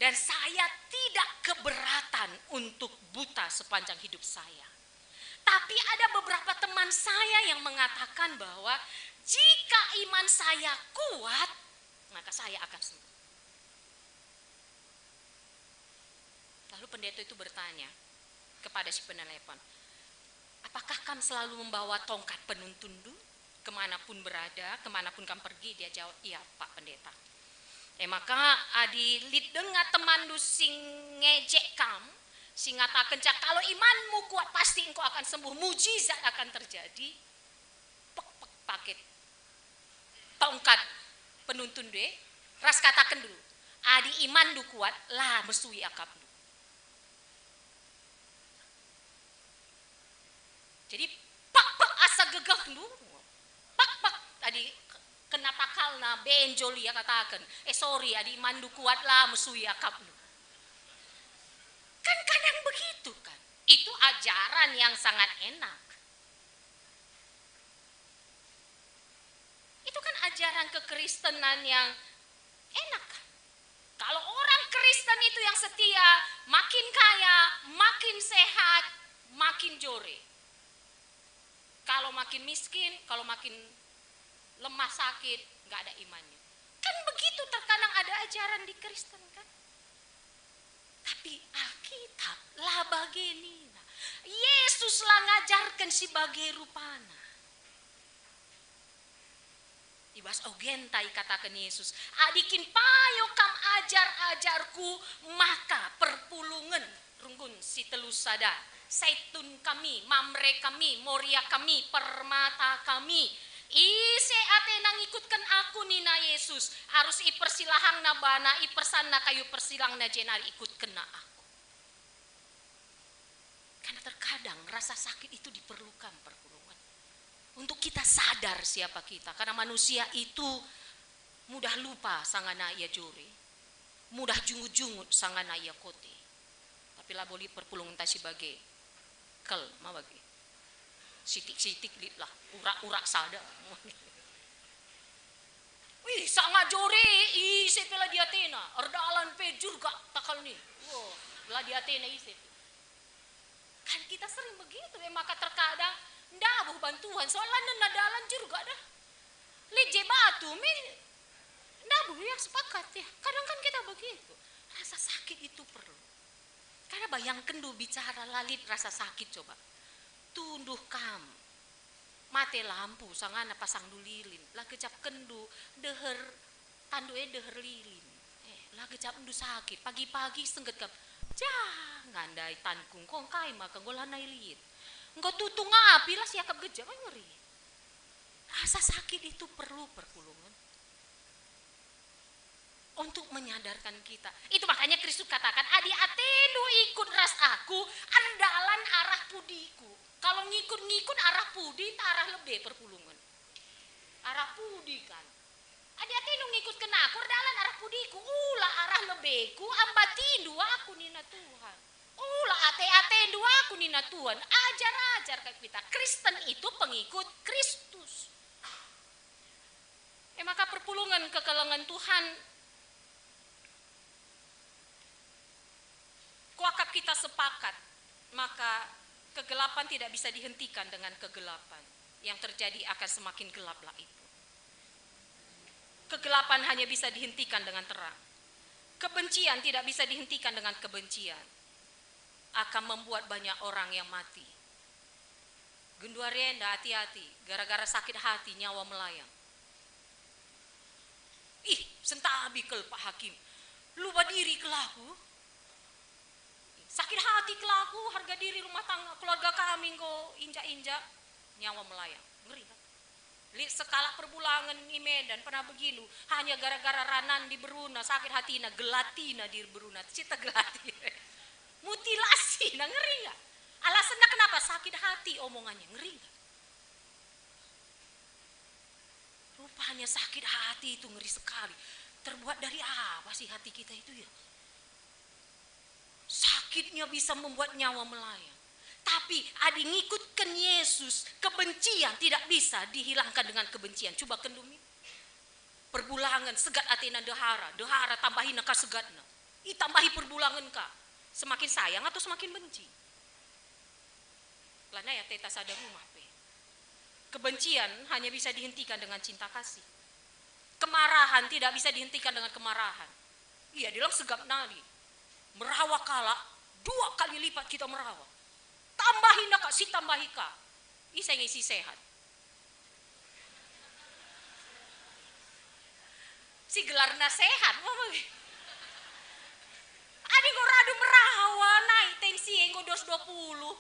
Dan saya tidak keberatan untuk buta sepanjang hidup saya. Tapi ada beberapa teman saya yang mengatakan bahwa jika iman saya kuat, maka saya akan sembuh. Lalu pendeta itu bertanya kepada si penelepon, apakah kamu selalu membawa tongkat penuntun kemanapun berada, kemanapun kamu pergi? Dia jawab, iya Pak Pendeta. Maka adi lid dengar teman du sing ngejek kam, sing ngatakan cak kalau imanmu kuat pasti engkau akan sembuh, mujizat akan terjadi. Pek paket tongkat penuntun deh, ras katakan dulu, adi iman du kuat lah mesui akap du. Jadi pak asa gegah du, pak tadi. Kenapa kalna benjoli ya katakan, sorry adi mandu kuat lah mesui akap lu. Kan kadang begitu kan. Itu ajaran yang sangat enak. Itu kan ajaran kekristenan yang enak kan. Kalau orang Kristen itu yang setia, makin kaya, makin sehat, makin jore. Kalau makin miskin, kalau makin lemah sakit, nggak ada imannya. Kan begitu terkadang ada ajaran di Kristen kan. Tapi Alkitab lah bagenina, Yesus lah ngajarkan sebagai rupana. Ibas ogentai katakan Yesus, adikin payo kam ajar-ajarku, maka perpulungan runggun si telus sada, saitun kami, mamre kami, moria kami, permata kami. Ise ate nang ikutkan aku nina Yesus, harus ipersilahang na bana, ipersan na kayu persilang na jenari ikutkan na aku. Karena terkadang rasa sakit itu diperlukan perpulungan. Untuk kita sadar siapa kita. Karena manusia itu mudah lupa sangana ia juri. Mudah jungut-jungut sangana ia kote. Tapi lah boleh perpulungan ta sebagai kel mawagi. Sitik-sitik lah, urak-urak sada. Wih, sangat jore isi pela di Athena. Erdalan pe juga takal nih. Wow, lah di Athena isi. Kan kita sering begitu maka terkadang ndabuh bantuan soalnya nadalan juga dah. Leje batu mi ndabuh ya sepakat ya. Kadang kan kita begitu. Rasa sakit itu perlu. Karena bayangkan du bicara lalit rasa sakit coba. Tunduh kam. Mate lampu sangana pasang du lilin. Lah kecap kendu deher tandue deher lilin. Lah kecap du sakit. Pagi-pagi sengget kam. Jangan dai tankung kong kai maka golanai liit. Engkau tutung api lah siakap gejap ngeri. Rasa sakit itu perlu perpulungan untuk menyadarkan kita. Itu makanya Kristus katakan, adi atenu ikut ras aku, andalan arah pudiku. Kalau ngikut-ngikut arah pudi, arah lebih perpulungan. Arah pudi kan. Adi atenu ngikut kena aku, andalan arah pudiku, ulah arah lebihku, ambati dua aku nina Tuhan. Ulah ate-ate dua aku nina Tuhan, ajar-ajar ke kita. Kristen itu pengikut Kristus. Maka perpulungan kekelengan Tuhan, kuakap kita sepakat, maka kegelapan tidak bisa dihentikan dengan kegelapan. Yang terjadi akan semakin gelaplah itu. Kegelapan hanya bisa dihentikan dengan terang. Kebencian tidak bisa dihentikan dengan kebencian. Akan membuat banyak orang yang mati. Genduarenda hati-hati, gara-gara sakit hati nyawa melayang. Ih, sentabi kel Pak Hakim. Lupa diri kelaku. Sakit hati kelaku, harga diri rumah tangga keluarga kami kok injak-injak, nyawa melayang. Ngeri kan? Lihat skala perbulangan di Medan pernah begini, hanya gara-gara ranan di Beruna, sakit hati gelatina di Beruna, cita gelati. Mutilasi, ngeri gak? Alasannya kenapa? Sakit hati omongannya, ngeri gak? Rupanya sakit hati itu ngeri sekali. Terbuat dari apa sih hati kita itu ya? Sakitnya bisa membuat nyawa melayang. Tapi ada ngikutkan Yesus, kebencian tidak bisa dihilangkan dengan kebencian. Coba kendumi. Perbulangan, segat Athena dehara tambahin ka segatna. Tambahi perbulangan ka. Semakin sayang atau semakin benci? Lana ya teta sadar rumah pe. Kebencian hanya bisa dihentikan dengan cinta kasih. Kemarahan tidak bisa dihentikan dengan kemarahan. Iya, dilang segap nadi. Merawa kala, 2 kali lipat kita merawa. Tambahin kak, si tambahi kak. Isa ngisi sehat. Si gelarna sehat, adi ngorado merawa, naik tensi engko 220.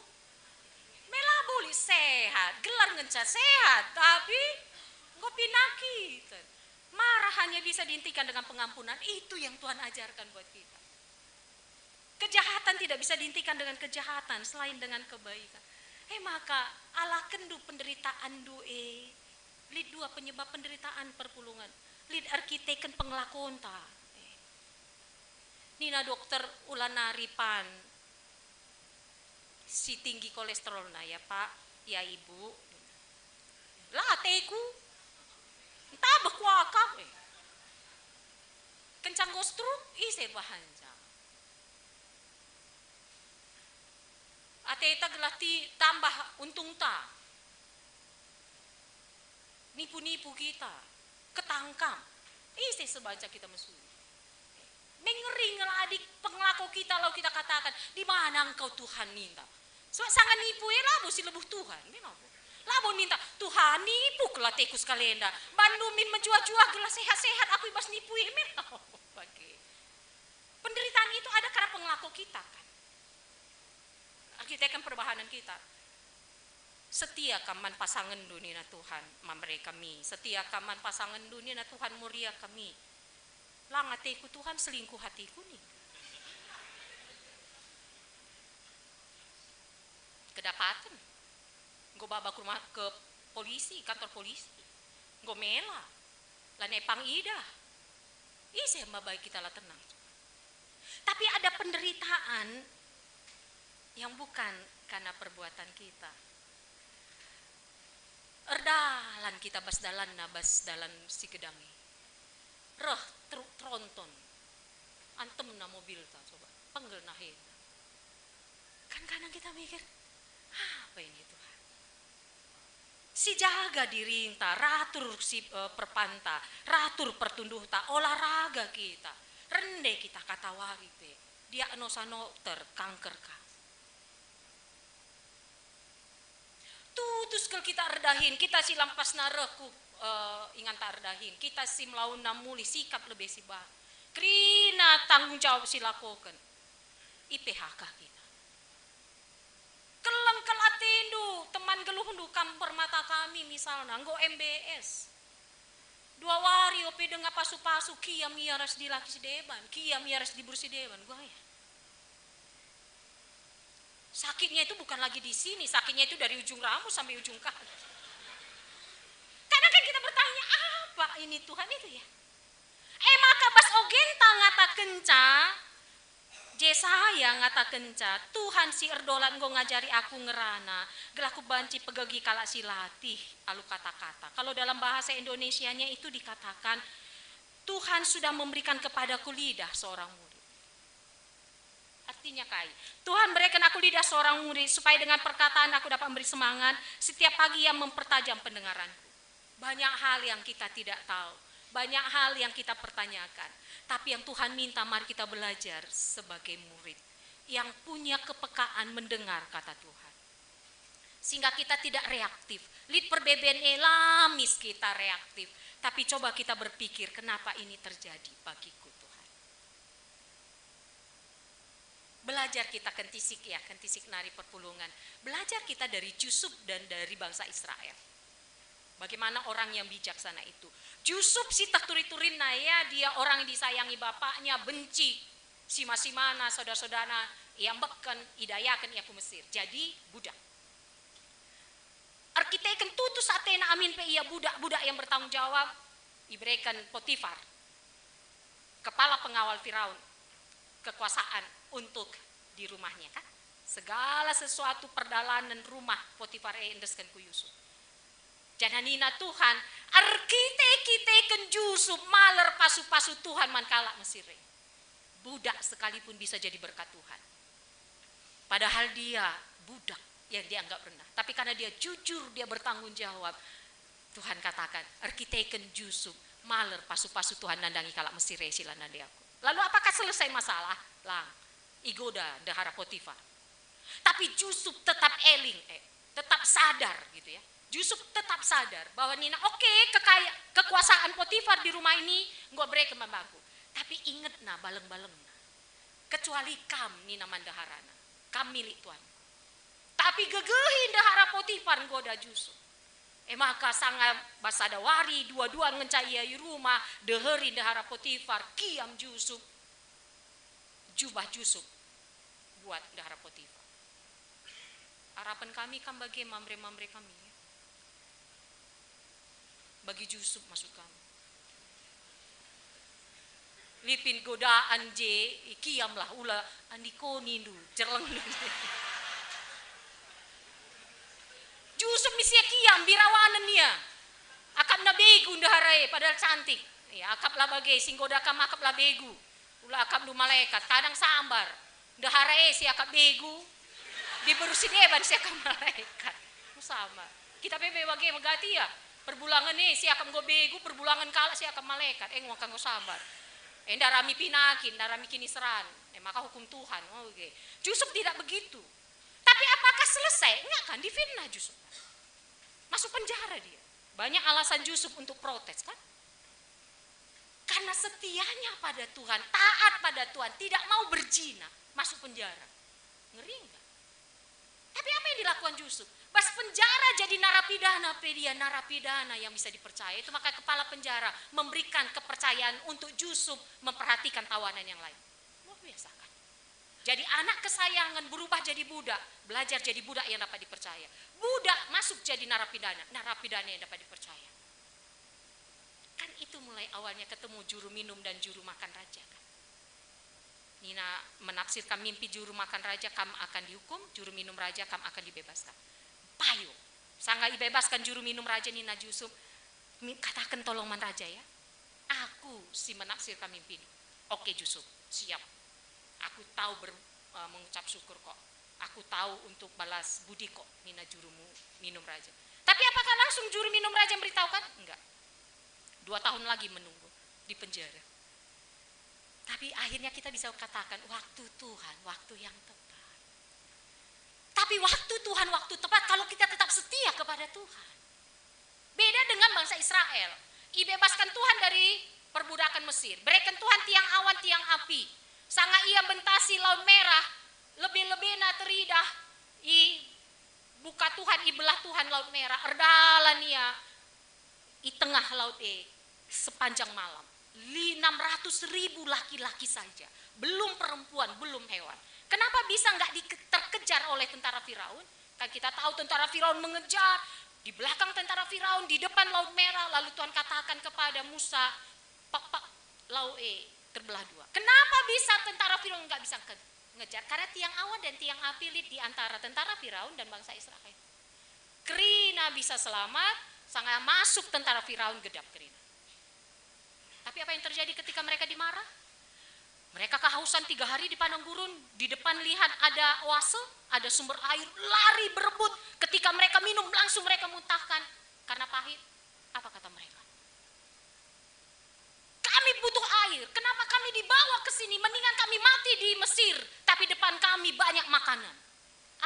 Mela boleh sehat, gelar ngenca sehat, tapi engko pinakitan. Marah hanya bisa dihentikan dengan pengampunan. Itu yang Tuhan ajarkan buat kita. Kejahatan tidak bisa dihentikan dengan kejahatan selain dengan kebaikan. Maka Allah kendu penderitaan doe. Lid 2 penyebab penderitaan perpulungan. Lid arkiteken penglakon ta. Nina dokter ulanari pan. Si tinggi kolesterol na ya Pak, ya Ibu. Lah teku. Entah berkuakap kencang gostruk ise bahanja. Ateta gelati tambah untung ta. Nipu-nipu kita, ketangkam. Ise sebaca kita mesu. Mengeri adik penglako kita lalu kita katakan, di mana engkau Tuhan ninta? So sangat nipu labo si lebuh Tuhan. Labo minta Tuhan nipu kelah tekus kalenda. Bandumin menjual-jual gelas sehat-sehat aku ibas nipu bagi. Penderitaan itu ada karena penglaku kita kan. Kita kan perbahanan kita. Setia kaman pasangan dunia Tuhan mereka kami. Setia kaman pasangan dunia Tuhan mulia kami. Lang hatiku Tuhan selingkuh hatiku nih. Kedapatan. Gue bawa ke polisi, kantor polisi. Gue mela. Lah nepang ida. Isi baik kita lah tenang. Tapi ada penderitaan yang bukan karena perbuatan kita. Erdalan kita bas dalan si gedangi. Reh truk tronton. Antem na mobil ta coba. Panggil nahin. Kan kadang kita mikir, apa ini Tuhan? Si jaga diri ta, ratur si perpanta, ratur pertunduh ta, olahraga kita. Rende kita kata waripe. Diagnosa dokter kanker ka. Tutus kalau kita redahin, kita si lampas nareku ingan tak redahin, kita si melawan namuli sikap lebih si bah. Krina tanggung jawab si lakukan. IPHK kita. Kelang kelatindu, teman geluhundu kamper mata kami misalnya, nggo MBS. 2 wari ope dengar pasu-pasu kiam miaras di laki deban, kiam miaras di bursi deban, gua ya. Sakitnya itu bukan lagi di sini, sakitnya itu dari ujung rambut sampai ujung kaki. Kadang kan kita bertanya, apa ini Tuhan itu ya? Maka bas ogenta ngata kenca, Jesaya ngata kenca, Tuhan si erdolan go ngajari aku ngerana, gelaku banci pegegi kala silatih, alu kata-kata. Kalau dalam bahasa Indonesianya itu dikatakan, Tuhan sudah memberikan kepadaku lidah seorang murid. Artinya Tuhan berikan aku lidah seorang murid supaya dengan perkataan aku dapat memberi semangat setiap pagi yang mempertajam pendengaranku. Banyak hal yang kita tidak tahu, banyak hal yang kita pertanyakan, tapi yang Tuhan minta mari kita belajar sebagai murid yang punya kepekaan mendengar kata Tuhan. Sehingga kita tidak reaktif. Lid perbeben lamis kita reaktif, tapi coba kita berpikir kenapa ini terjadi bagiku. Belajar kita kentisik ya, kentisik nari perpulungan. Belajar kita dari Yusuf dan dari bangsa Israel. Bagaimana orang yang bijaksana itu. Yusuf si tak turi-turin ya, dia orang yang disayangi bapaknya, benci. Si mana saudara-saudara yang bahkan idayakan ia ke Mesir. Jadi budak. Arkiteken tutus Athena amin pe ia budak-budak yang bertanggung jawab. Diberikan Potifar, kepala pengawal Firaun, kekuasaan untuk di rumahnya kan. Segala sesuatu perdalanan rumah Potifar endeskan ku Yusuf. Jananina Tuhan, arkiteken Yusuf maler pasu-pasu Tuhan mankala Mesir. Budak sekalipun bisa jadi berkat Tuhan. Padahal dia budak yang dianggap rendah. Tapi karena dia jujur, dia bertanggung jawab. Tuhan katakan, arkiteken Yusuf maler pasu-pasu Tuhan nandangi kala Mesir sila nandi aku. Lalu apakah selesai masalah? Lang, igoda dahara Potifar. Tapi Yusuf tetap tetap sadar gitu ya. Yusuf tetap sadar bahwa Nina kekuasaan Potifar di rumah ini gua beri membantu. Tapi ingat baleng-baleng. Kecuali kam Nina mandaharana. Kam milik Tuhan. Tapi gegehin dahara Potifar goda Yusuf. Maka sangat basada wari dua-dua ngencaya di rumah deherin dahara Potifar kiam Yusuf. Jubah Yusuf buat dahara Potifar. Harapan kami kan bagi mamre-mamre kami ya. Bagi Yusuf maksud kami. Lipin godaan kiam lah ula andikoni dulu cerleng dulu. Yusuf misia kiam birawanan dia. Akap na begu ndaharai padahal cantik. Ya akap lah bagai singgoda kam akap lah begu. Ula akap du malaikat kadang sambar. Ndaharai si akap begu. Diberusin eban si akap malaikat. Sama. Kita bebe bagai megati ya. Perbulangan nih si akap go begu perbulangan kala si akap malaikat. Ngwakang go sabar. Darami pinakin, darami kini seran. Maka hukum Tuhan. Yusuf tidak begitu. Tapi apakah selesai, enggak kan, difitnah Yusuf. Masuk penjara dia. Banyak alasan Yusuf untuk protes kan? Karena setianya pada Tuhan, taat pada Tuhan, tidak mau berzina, masuk penjara. Ngeri enggak? Tapi apa yang dilakukan Yusuf? Pas penjara jadi narapidana, dia narapidana yang bisa dipercaya. Itu maka kepala penjara memberikan kepercayaan untuk Yusuf memperhatikan tawanan yang lain. Luar biasa kan? Jadi anak kesayangan berubah jadi budak, belajar jadi budak yang dapat dipercaya. Budak masuk jadi narapidana, narapidana yang dapat dipercaya. Kan itu mulai awalnya ketemu juru minum dan juru makan raja kan. Nina menafsirkan mimpi juru makan raja, kamu akan dihukum, juru minum raja kamu akan dibebaskan. Payo, sangat dibebaskan juru minum raja Nina Yusuf. Katakan tolong man raja ya, aku si menafsirkan mimpi ini. Oke Yusuf, siap. Aku tahu mengucap syukur kok. Aku tahu untuk balas budi kok, Nina juru minum raja. Tapi apakah langsung juru minum raja memberitahukan? Enggak. 2 tahun lagi menunggu di penjara. Tapi akhirnya kita bisa katakan waktu Tuhan, waktu yang tepat. Tapi waktu Tuhan, waktu tepat kalau kita tetap setia kepada Tuhan. Beda dengan bangsa Israel. Dibebaskan Tuhan dari perbudakan Mesir. Berikan Tuhan tiang awan, tiang api. Sangat ia bentasi laut merah. Lebih-lebih na teridah. Buka Tuhan, ibelah Tuhan laut merah. Erdalan ia. Di tengah laut sepanjang malam. 600.000 laki-laki saja. Belum perempuan, belum hewan. Kenapa bisa nggak terkejar oleh tentara Firaun? Kan kita tahu tentara Firaun mengejar. Di belakang tentara Firaun, di depan laut merah. Lalu Tuhan katakan kepada Musa, pak laut terbelah 2. Kenapa bisa tentara Firaun nggak bisa ngejar? Karena tiang awan dan tiang api di antara tentara Firaun dan bangsa Israel. Kerina bisa selamat, sangat masuk tentara Firaun gedap Kerina. Tapi apa yang terjadi ketika mereka dimarah? Mereka kehausan 3 hari di padang gurun, di depan lihat ada oase, ada sumber air, lari berebut. Ketika mereka minum langsung mereka muntahkan karena pahit. Apa kata mereka? Kami butuh air, kenapa kami dibawa ke sini? Mendingan kami mati di Mesir, tapi depan kami banyak makanan.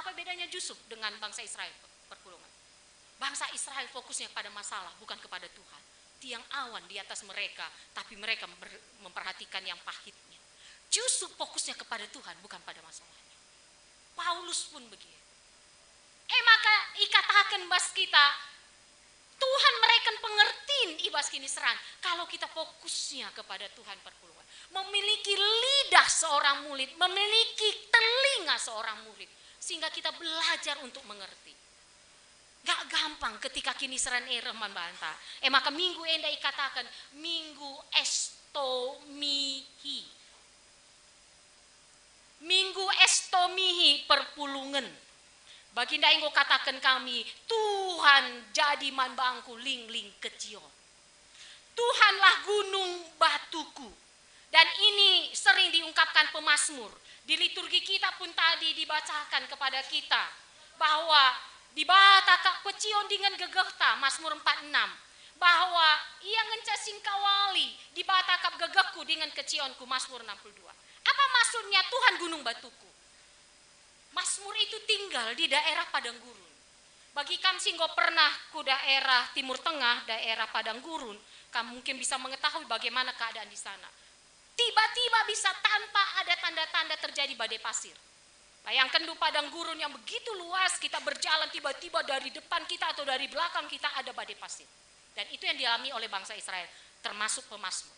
Apa bedanya Yusuf dengan bangsa Israel perpulungan? Bangsa Israel fokusnya pada masalah, bukan kepada Tuhan. Tiang awan di atas mereka, tapi mereka memperhatikan yang pahitnya. Yusuf fokusnya kepada Tuhan, bukan pada masalahnya. Paulus pun begitu. Maka ikatakan bas kita, Tuhan mereka pengertiin ibas kini seran. Kalau kita fokusnya kepada Tuhan perpulungan. Memiliki lidah seorang murid, memiliki telinga seorang murid. Sehingga kita belajar untuk mengerti. Gak gampang ketika kini seran Rahman bantah. Maka minggu enda ikatakan minggu estomihi. Minggu estomihi perpulungan. Baginda engkau katakan kami, Tuhan jadi manbangku ling-ling kecil. Tuhanlah gunung batuku. Dan ini sering diungkapkan pemazmur. Di liturgi kita pun tadi dibacakan kepada kita bahwa di batakak pecion dengan gegehta, Mazmur 46, bahwa ia ngencasing kawali di batakap gegehku dengan kecionku, Mazmur 62. Apa maksudnya Tuhan gunung batuku? Mazmur itu tinggal di daerah padang gurun. Bagi kamu singgo pernah ke daerah Timur Tengah, daerah padang gurun, kamu mungkin bisa mengetahui bagaimana keadaan di sana. Tiba-tiba bisa tanpa ada tanda-tanda terjadi badai pasir. Bayangkan di padang gurun yang begitu luas, kita berjalan tiba-tiba dari depan kita atau dari belakang kita ada badai pasir. Dan itu yang dialami oleh bangsa Israel, termasuk pemazmur.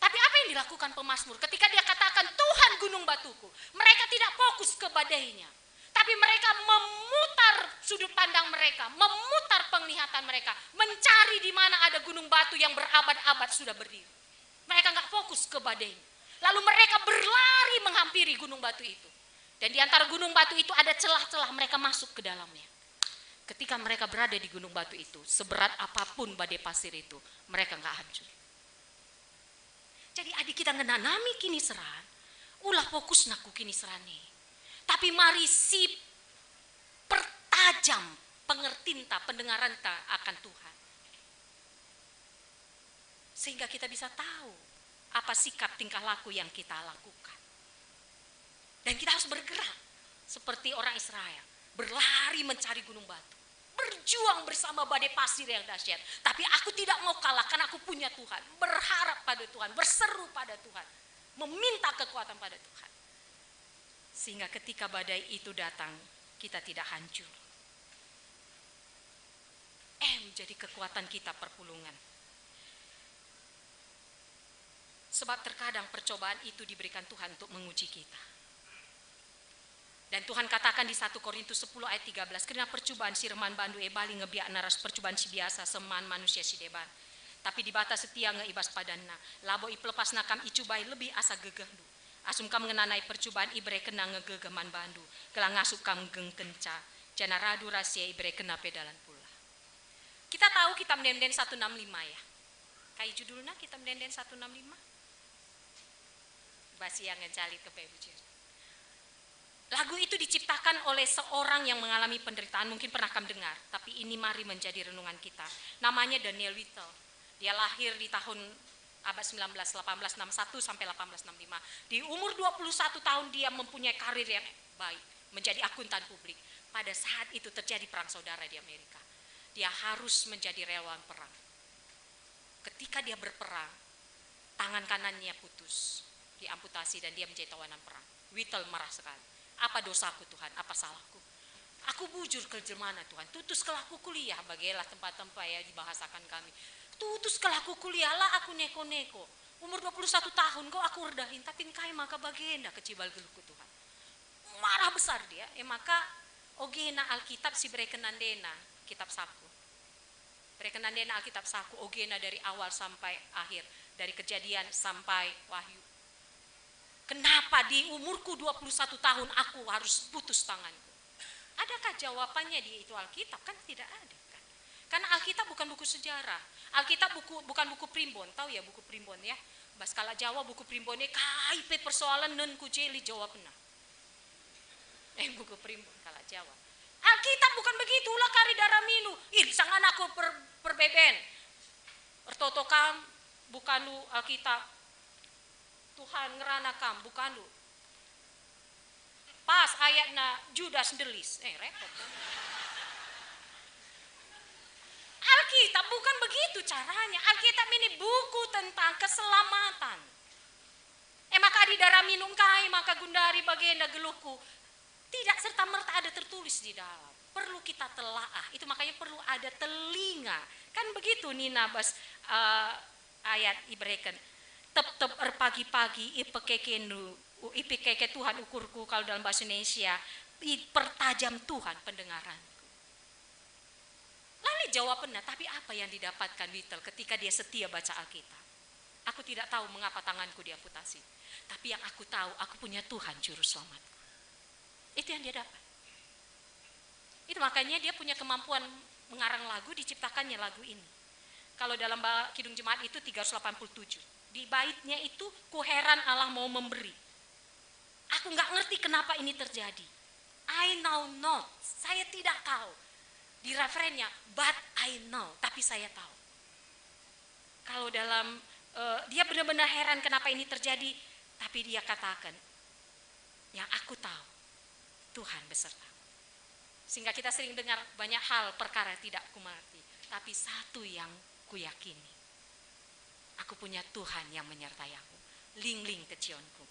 Tapi apa yang dilakukan pemazmur ketika dia katakan Tuhan gunung batuku? Mereka tidak fokus ke badainya. Tapi mereka memutar sudut pandang mereka, memutar penglihatan mereka, mencari di mana ada gunung batu yang berabad-abad sudah berdiri. Mereka nggak fokus ke badainya. Lalu mereka berlari menghampiri gunung batu itu. Dan di antara gunung batu itu ada celah-celah mereka masuk ke dalamnya. Ketika mereka berada di gunung batu itu, seberat apapun badai pasir itu, mereka nggak hancur. Jadi adik kita ngenanami kini seran, ulah fokus naku kini serane. Tapi mari si pertajam pengertinta, pendengaran ta akan Tuhan. Sehingga kita bisa tahu apa sikap tingkah laku yang kita lakukan. Dan kita harus bergerak seperti orang Israel, berlari mencari gunung batu, berjuang bersama badai pasir yang dahsyat. Tapi aku tidak mau kalah karena aku punya Tuhan, berharap pada Tuhan, berseru pada Tuhan, meminta kekuatan pada Tuhan. Sehingga ketika badai itu datang, kita tidak hancur. Menjadi kekuatan kita perpulungan. Sebab terkadang percobaan itu diberikan Tuhan untuk menguji kita. Dan Tuhan katakan di 1 Korintus 10 ayat 13, karena percobaan si reman bandu bali ngebiak naras percobaan si biasa seman manusia si deban. Tapi di batas setia ngeibas padanna, labo iplepas nakam icubai lebih asa gegeh du. Asum kam ngenanai percobaan ibre kena ngegegeman bandu, kelang ngasup kam geng kenca, jana radu rahasia ibre kena pedalan pula. Kita tahu kita menden 165 ya. Kayak judulnya kita menden 165. Basi yang ngecalit ke pebujir. Lagu itu diciptakan oleh seorang yang mengalami penderitaan, mungkin pernah kamu dengar, tapi ini mari menjadi renungan kita. Namanya Daniel Whittle. Dia lahir di tahun abad 19, 1861 sampai 1865. Di umur 21 tahun dia mempunyai karir yang baik, menjadi akuntan publik. Pada saat itu terjadi perang saudara di Amerika. Dia harus menjadi relawan perang. Ketika dia berperang, tangan kanannya putus, diamputasi dan dia menjadi tawanan perang. Whittle marah sekali. Apa dosaku Tuhan? Apa salahku? Aku bujur ke mana Tuhan? Tutus kelaku kuliah, bagilah tempat-tempat ya dibahasakan kami. Tutus kelaku kuliah lah aku neko-neko. Umur 21 tahun kau aku redahin, tapi kai maka bagenda kecibal geluku Tuhan. Marah besar dia, maka ogena Alkitab si brekenandena. Kitab Saku. Brekenandena Alkitab Saku, ogena dari awal sampai akhir, dari Kejadian sampai Wahyu. Kenapa di umurku 21 tahun aku harus putus tanganku? Adakah jawabannya di itu Alkitab? Kan tidak ada kan. Karena Alkitab bukan buku sejarah. Alkitab bukan buku primbon, tahu ya buku primbon ya. Baskala Jawa buku primbonnya kaipe persoalan non kujeli jawabna. Buku primbon kala Jawa. Alkitab bukan begitu, ulah kari darah minu. Sangan aku perbeben. Ertoto kam, bukan lu Alkitab. Tuhan ngerana kam, bukan lu. Pas ayatnya Judas delis. Repot kan. Alkitab bukan begitu caranya. Alkitab ini buku tentang keselamatan. Maka di darah minum kai, maka gundari bagenda geluhku. Tidak serta-merta ada tertulis di dalam. Perlu kita telaah. Itu makanya perlu ada telinga. Kan begitu Nina bas ayat ibreken. Tep-tep pagi-pagi ipekeke Tuhan ukurku kalau dalam bahasa Indonesia. Pertajam Tuhan pendengaranku. Lalu jawabannya, tapi apa yang didapatkan Whittle ketika dia setia baca Alkitab? Aku tidak tahu mengapa tanganku diamputasi. Tapi yang aku tahu, aku punya Tuhan juru selamatku. Itu yang dia dapat. Itu makanya dia punya kemampuan mengarang lagu, diciptakannya lagu ini. Kalau dalam Kidung Jemaat itu 387. Di baitnya itu, ku heran Allah mau memberi. Aku gak ngerti kenapa ini terjadi. I know not. Saya tidak tahu. Di referennya, but I know. Tapi saya tahu. Kalau dalam, dia benar-benar heran kenapa ini terjadi. Tapi dia katakan, yang aku tahu, Tuhan beserta. Sehingga kita sering dengar banyak hal perkara tidak kumengerti. Tapi satu yang kuyakini. Aku punya Tuhan yang menyertai aku. Ling-ling kecionku.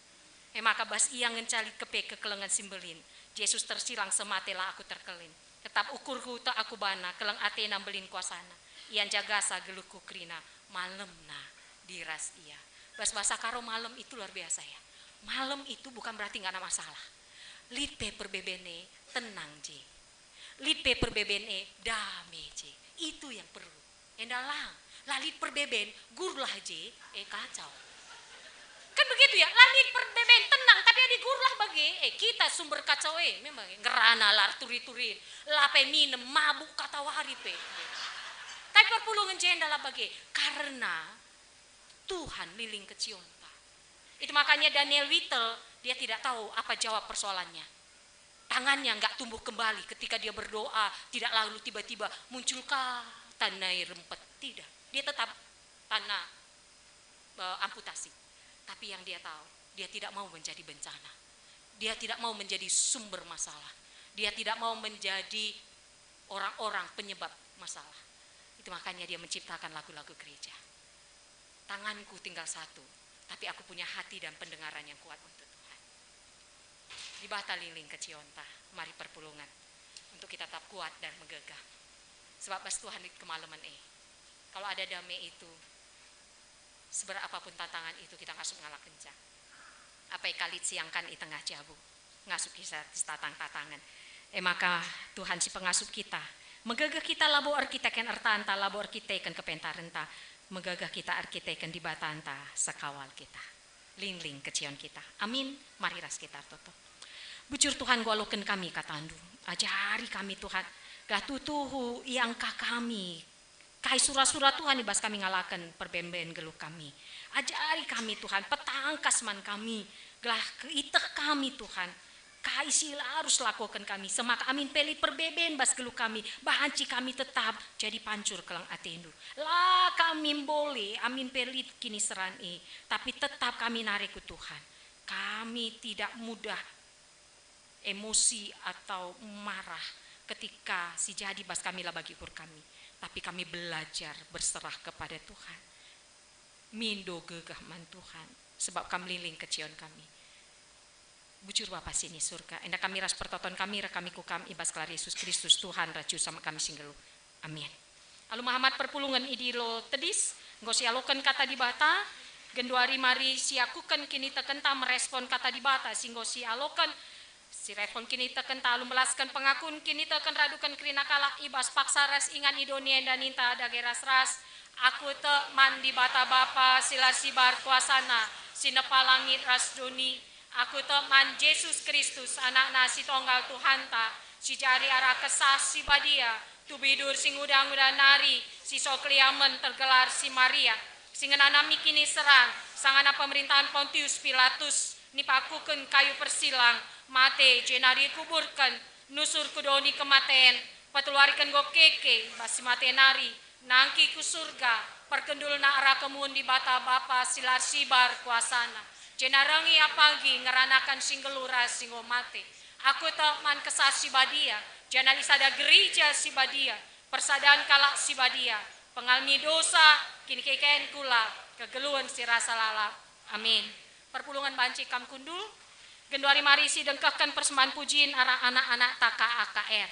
Maka bas ia ngencalik kepe kekelengan simbelin. Yesus tersilang sematela aku terkelin. Tetap ukurku tak aku bana. Keleng ate nambelin kuasana. Ian jagasa geluhku krina. Malemna diras ia. Bas bahasa karo malam itu luar biasa ya. Malam itu bukan berarti gak ada masalah. Lead paper bebene tenang je. Lead paper bebene dame je. Itu yang perlu. Endalang. Lalit perbeben gurlah je. Kacau. Kan begitu ya. Lalit perbeben tenang. Tapi ada gurlah bagi. Kita sumber kacau memang. Ngerana lar turi-turin. Lape minem mabuk kata waripe. Tapi perpulungan jenda lah bagi. Karena Tuhan liling kecionta. Itu makanya Daniel Whittle, dia tidak tahu apa jawab persoalannya. Tangannya nggak tumbuh kembali ketika dia berdoa, tidak lalu tiba-tiba munculkah tanah rempet. Tidak, dia tetap tanah amputasi. Tapi yang dia tahu, dia tidak mau menjadi bencana. Dia tidak mau menjadi sumber masalah. Dia tidak mau menjadi orang-orang penyebab masalah. Itu makanya dia menciptakan lagu-lagu gereja. Tanganku tinggal satu, tapi aku punya hati dan pendengaran yang kuat untuk Tuhan. Di Bata Liling ke Cionta, mari perpulungan untuk kita tetap kuat dan megagah. Sebab bas Tuhan di kemalaman kalau ada damai itu, seberat apapun tantangan itu kita ngasup ngalah kencang. Apa yang kalit siangkan di tengah jabu, ngasup kisah tatang-tatangan. Maka Tuhan si pengasup kita, megagah kita labo arkiteken ertanta, labo arkiteken kepentarenta, megagah kita arkiteken di batanta, sekawal kita. Ling-ling kecion kita. Amin. Mari ras kita tutup. Bujur Tuhan goloken kami katandu. Ajari kami Tuhan. Gatutuhu iangka kami. Kai surah-surah Tuhan ibas kami ngalakan perbemben geluh kami. Ajari kami Tuhan, petangkas man kami. Gelah keitek kami Tuhan. Kai sila harus lakukan kami. Semaka amin peli perbeben bas geluh kami. Bahanci kami tetap jadi pancur kelang atendu. Lah kami boleh amin peli kini seran tapi tetap kami nareku Tuhan. Kami tidak mudah emosi atau marah ketika si jadi bas kami lah bagi ukur kami. Tapi kami belajar berserah kepada Tuhan. Mindo gegah man Tuhan. Sebab kami liling kecion kami. Bujur Bapa sini surga. Enda kami ras pertoton kami, kami kukam ibas kelar Yesus Kristus Tuhan raju sama kami singgelu. Amin. Alu Muhammad perpulungan idilo tedis. Ngosi alokan kata di bata. Genduari mari siakukan kini tekenta merespon kata di bata. Singgosi alokan. Si respon kini teken talu melaskan pengakun kini teken radukan kerina kalak ibas paksaras ingan idonien dan inta ada geras ras aku te mandi bata bapa silar sibar kuasana sinepa langit ras duni aku te man Yesus Kristus anak nasi tonggal Tuhan ta si jari arah kesah si badia tu bidur sing udang-udang nari si sokliamen tergelar si Maria singenanami kini serang sangana pemerintahan Pontius Pilatus nipakuken kayu persilang mate jenari kuburkan nusur kudoni kematen patuluarikan go keke basi mate nari nangki ku surga perkendul na arah kemun di bata bapa silar sibar kuasana jenarangi apagi ngeranakan singgelura singo mate aku tak man kesah si badia janali sada gereja si badia persadaan kalak si badia pengalmi dosa kini keken kula kegeluan si rasa lalap amin. Perpulungan banci kam kundul Genduari marisi dengkahkan persembahan pujiin arah anak-anak taka AKR.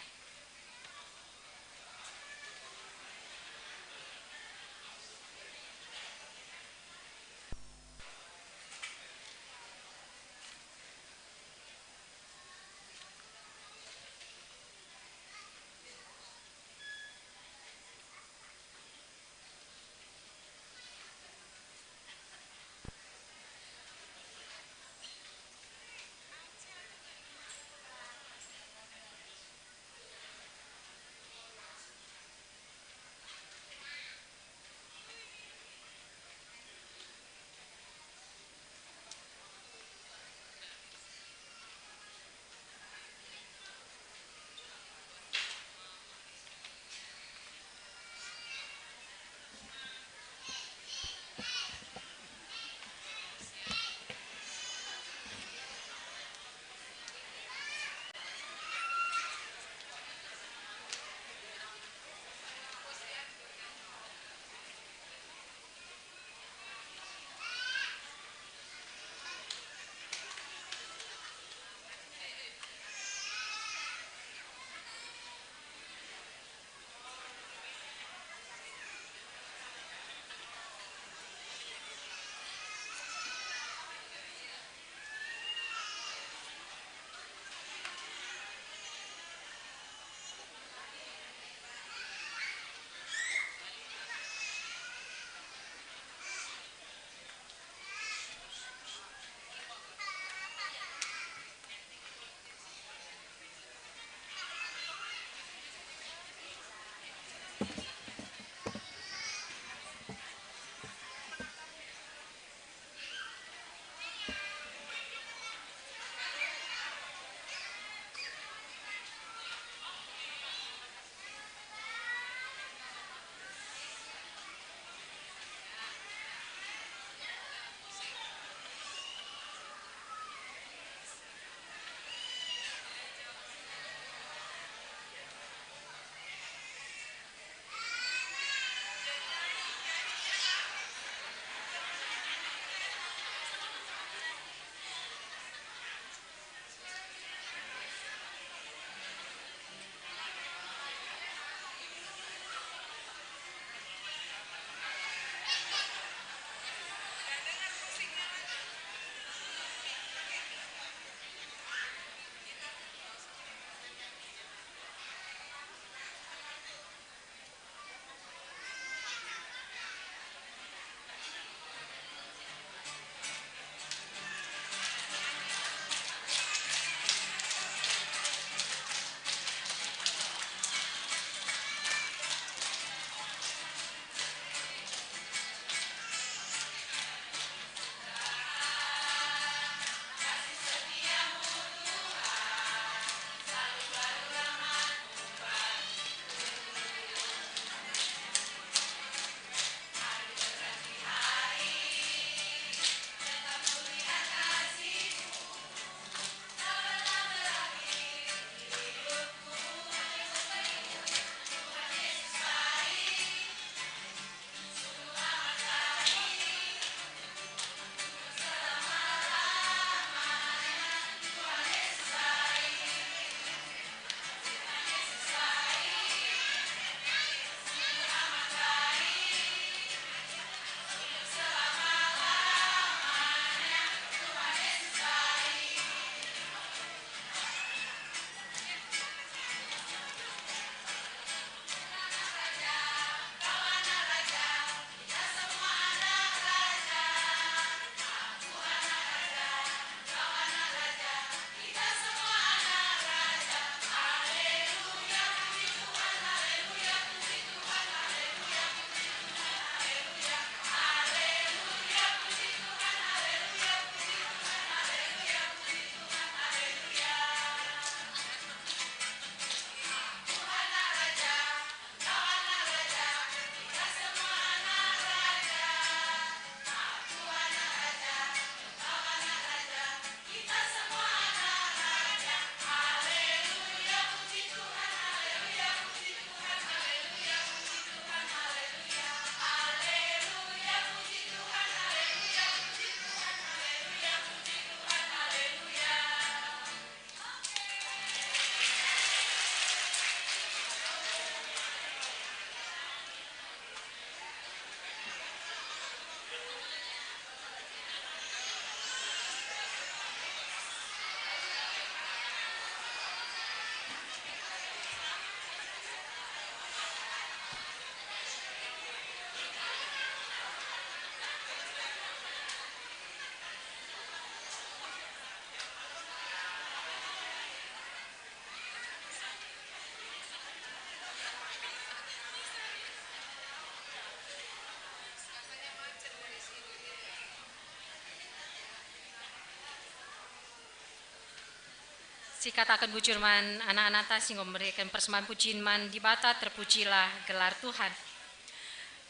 Si katakan bucurman anak-anak tas sing memberikan persembahan pujian man di bata terpujilah gelar Tuhan.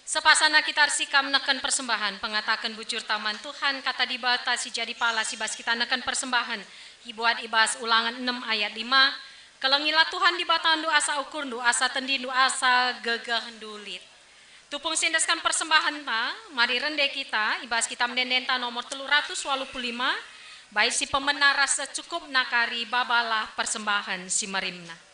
Sepasana kita sikam neken persembahan pengatakan bucur taman Tuhan kata di bata si jadi pala si bas kita neken persembahan hibuat ibas ulangan 6 ayat 5 kelengilah Tuhan di bata ndu asa ukur ndu asa tendi ndu asa gegeh ndulit. Tupung sindaskan persembahan ta, mari rende kita, ibas kita mendendenta nomor 385, baik si pemenang rasa cukup nakari babalah persembahan si merimna.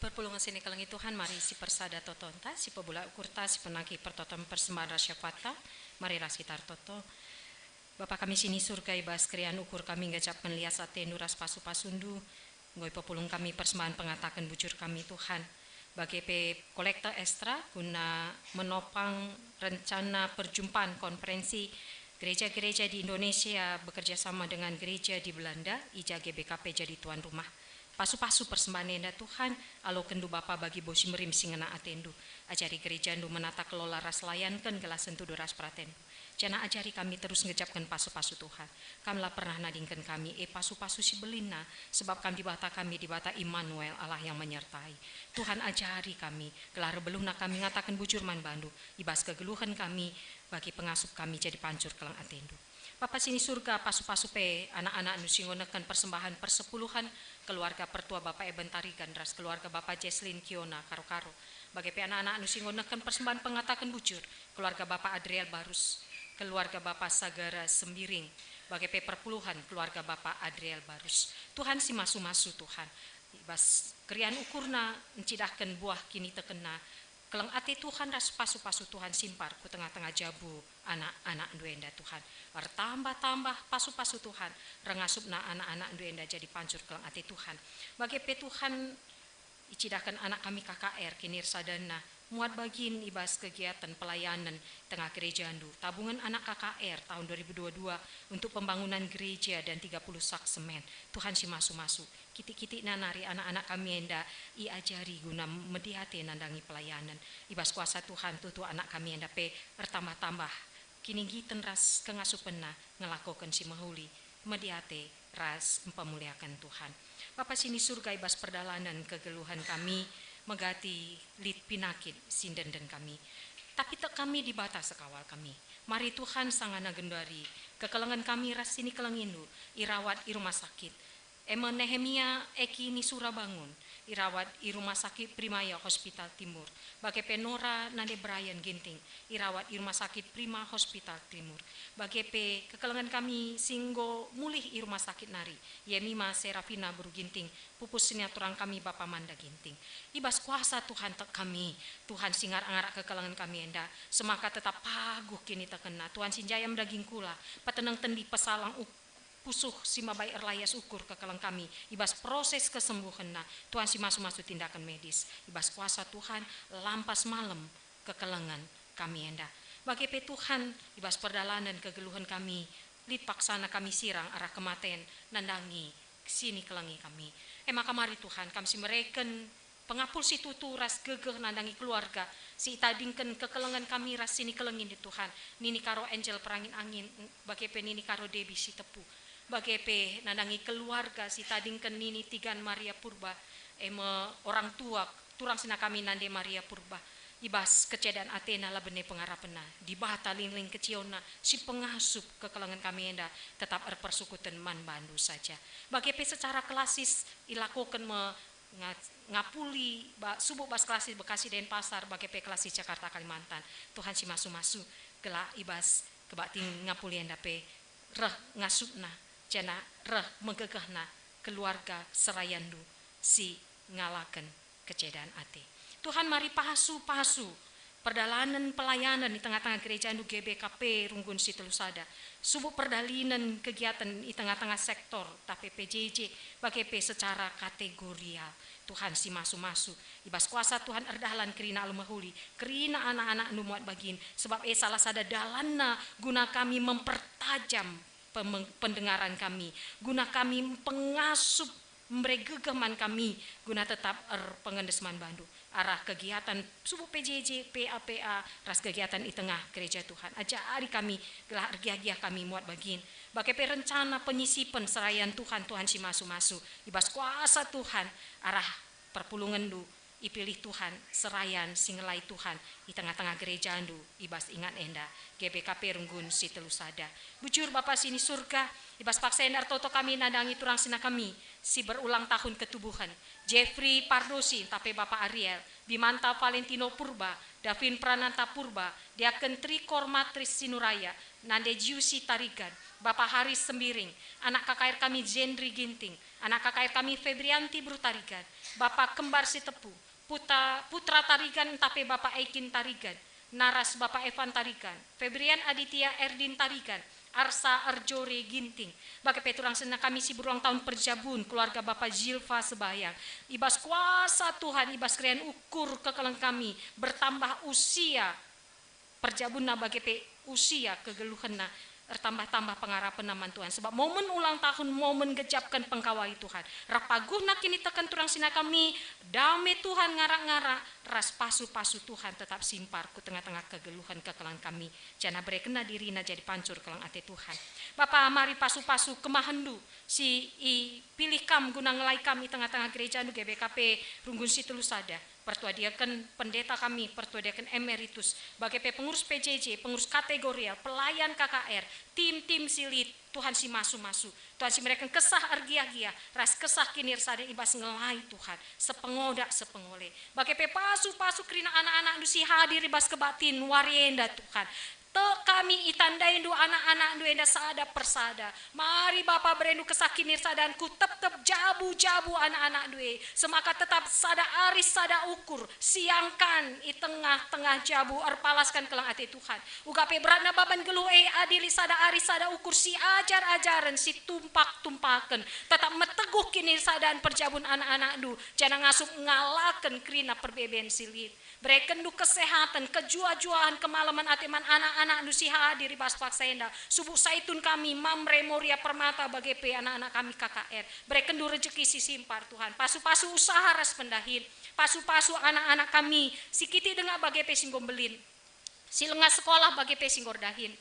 Perpulungan sini kalangi Tuhan, mari si persada totonta, si pebula ukurta, si penangki pertoton persembahan rasya fata, mari ras kita toto. Bapa kami sini surga ibas krian ukur kami ngajap lias atendu ras pasu-pasundu. Ngoi populung kami persembahan pengatakan bujur kami Tuhan. Bagi kolektor ekstra guna menopang rencana perjumpaan konferensi gereja-gereja di Indonesia bekerja sama dengan gereja di Belanda, Ija GBKP jadi tuan rumah. Pasu-pasu persembahan enda Tuhan, alo kendu Bapa bagi bosi merim singena atendu. Ajari gereja ndu menata kelola ras layankan gelas sentuh ras pratendu. Jana ajari kami terus ngejapkan pasu-pasu Tuhan. Kamlah pernah nadingkan kami, pasu-pasu si belina, sebab kami di bata Immanuel, Allah yang menyertai. Tuhan ajari kami, gelar beluna kami ngatakan bujur man bandu, ibas kegeluhan kami, bagi pengasup kami jadi pancur kelang atendu. Bapa sini surga, pasu-pasu pe, anak-anak nusingonekan persembahan persepuluhan, keluarga pertua Bapak Eben Tarigan, ras keluarga Bapak Jesslyn Kiona, Karo-Karo. Bagi pe anak-anak nusingonekan persembahan pengatakan bujur, keluarga Bapak Adriel Barus, keluarga Bapak Sagara Sembiring, bagi perpuluhan keluarga Bapak Adriel Barus. Tuhan si masu-masu Tuhan. Ibas krian ukurna encidahkan buah kini tekena. Kelang ati Tuhan ras pasu-pasu Tuhan simpar ku tengah-tengah jabu anak-anak duenda Tuhan. Bertambah-tambah pasu-pasu Tuhan. Rengasupna anak-anak duenda jadi pancur kelang ati Tuhan. Bagi Tuhan icidahkan anak kami KKR kinir sadana. Muat bagin ibas kegiatan pelayanan tengah gereja andu. Tabungan anak KKR tahun 2022 untuk pembangunan gereja dan 30 sak semen. Tuhan si masu-masu. Kiti-kiti nanari anak-anak kami enda iajari guna medihati nandangi pelayanan. Ibas kuasa Tuhan tutu anak kami enda pe bertambah-tambah. Kini giten ras kengasupena ngelakukan si mahuli. Medihati ras mempemuliakan Tuhan. Bapa sini surga ibas perdalanan kegeluhan kami. Megati lit pinakit sinden dan kami. Tapi tak kami di batas sekawal kami. Mari Tuhan sangana gendari. Kekelengan kami ras sini kelengindu. Irawat i rumah sakit. Ema Nehemia eki ni Surabangun. Irawat i rumah sakit Primaya Hospital Timur. Bagi Penora Nade Brian Ginting. Irawat i rumah sakit Prima Hospital Timur. Bagi kekelengan kami singgo mulih i rumah sakit Nari. Yemima Serafina Buru Ginting. Pupus siniaturang kami Bapa Manda Ginting. Ibas kuasa Tuhan tek kami. Tuhan singar-angarak kekelengan kami enda. Semaka tetap paguh kini tekena. Tuhan sinjayam daging kula. Patenang tendi pesalang pusuh si mabai erlayas ukur kekelang kami. Ibas proses kesembuhan na. Tuhan si masu-masu tindakan medis. Ibas kuasa Tuhan lampas malam kekelengan kami enda. Bagi Tuhan ibas perdalanan kegeluhan kami. Lid paksana kami sirang arah kematen nandangi sini kelengi kami. Maka mari Tuhan kami si mereken pengapul si tutu ras gegeh nandangi keluarga. Si tadingken kekelengan kami ras sini kelengin di Tuhan. Nini karo Angel perangin angin. Bagi nini karo Debbie si tepu. Bagi nandangi keluarga si tadingken nini Tigan Maria Purba. Orang tua turang sina kami nande Maria Purba. Ibas kecedan Athena lah benih pengarapena. Di bata lingling keciona si pengasup kekelengan kami enda tetap erpersekutan man bandu saja. Bagi secara klasis ilakukan ngapuli subuh bas klasis Bekasi Denpasar bagi klasis Jakarta Kalimantan. Tuhan si masu-masu gelak ibas kebating ngapuli enda reh ngasupna jana reh megegahna keluarga serayandu si ngalaken kecedan ate. Tuhan mari pasu-pasu perdalanan pelayanan di tengah-tengah gereja andu GBKP Runggun Sitelusada. Subuh perdalinan kegiatan di tengah-tengah sektor tapi PJJ bagi secara kategorial. Tuhan si masu-masu. Ibas kuasa Tuhan erdalan kerina almahuli. Kerina anak-anak numuat bagin. Sebab salah sada dalana guna kami mempertajam pendengaran kami. Guna kami pengasup membregegeman kami. Guna tetap pengendesman bandu. Arah kegiatan subuh PJJ, PAPA, ras kegiatan di tengah gereja Tuhan. Ajari kami, gelah ergiah-giah kami muat bagin. Bagi rencana penyisipan serayan Tuhan, Tuhan si masu-masu. Ibas kuasa Tuhan, arah perpulungan du, ipilih Tuhan, serayan singelai Tuhan. Di tengah-tengah gereja andu, ibas ingat enda, GBKP Runggun Sitelusada. Bujur Bapak sini surga, ibas paksa endar toto kami nadangi turang sina kami. Si berulang tahun ketubuhan. Jeffrey Pardosi, tapi Bapak Ariel, Bimanta Valentino Purba, Davin Prananta Purba, Diaken Trikor Matris Sinuraya, Nande Jiusi Tarigan, Bapak Haris Sembiring, anak KKR kami Jendri Ginting, anak KKR kami Febrianti Brutarigan, Bapak Kembar Sitepu, Putra Tarigan tapi Bapak Eikin Tarigan, Naras Bapak Evan Tarigan, Febrian Aditya Erdin Tarigan, Arsa Arjore Ginting. Bagi peturang sena kami si berulang tahun perjabun keluarga Bapak Zilva Sebayang. Ibas kuasa Tuhan, ibas krian ukur kekelang kami bertambah usia perjabun na bagi usia kegeluhan na bertambah-tambah pengarapan naman Tuhan. Sebab momen ulang tahun, momen gejapkan pengkawai Tuhan. Rapaguh nak kini tekan turang sina kami, damai Tuhan ngarak-ngarak, ras pasu-pasu Tuhan tetap simpar ku tengah-tengah kegeluhan kekelang kami. Jana berekena diri na jadi pancur kelang ate Tuhan. Bapa mari pasu-pasu kemahendu si pilih kam guna ngelai kami tengah-tengah gereja nu GBKP Runggun Situlu Sada. Pertuadiakan pendeta kami, pertuadiakan emeritus, bagi pengurus PJJ, pengurus kategorial, pelayan KKR, tim-tim silit, Tuhan si masu-masu, Tuhan si mereka kesah argia-gia, ras kesah kinir sadar ibas ngelai Tuhan, sepengole, bagi pasu-pasu kerina anak-anak nusi hadir ibas kebatin, warienda Tuhan, kami itandai du anak-anak du enda sada persada. Mari Bapa berendu kesakinir sadanku tetap jabu-jabu anak-anak due. Semaka tetap sada aris sada ukur siangkan i tengah-tengah jabu arpalaskan kelang ati Tuhan. Ugape beratna baban geluh adili sada aris sada ukur si ajar-ajaran si tumpak-tumpaken. Tetap meteguh kinir sadaan perjabun anak-anak du. Jangan ngasup ngalaken krina perbeben silit. Bereken du kesehatan, kejua-juaan, kemalaman atiman anak-anak nu si hadir bas paksenda. Subuh saitun kami Mamre Moria Permata bagi anak-anak kami KKR. Bereken du rezeki si simpar Tuhan. Pasu-pasu usaha ras pendahin. Pasu-pasu anak-anak kami sikiti dengar bagi singgom-belin. Silengah sekolah bagi singgordahin.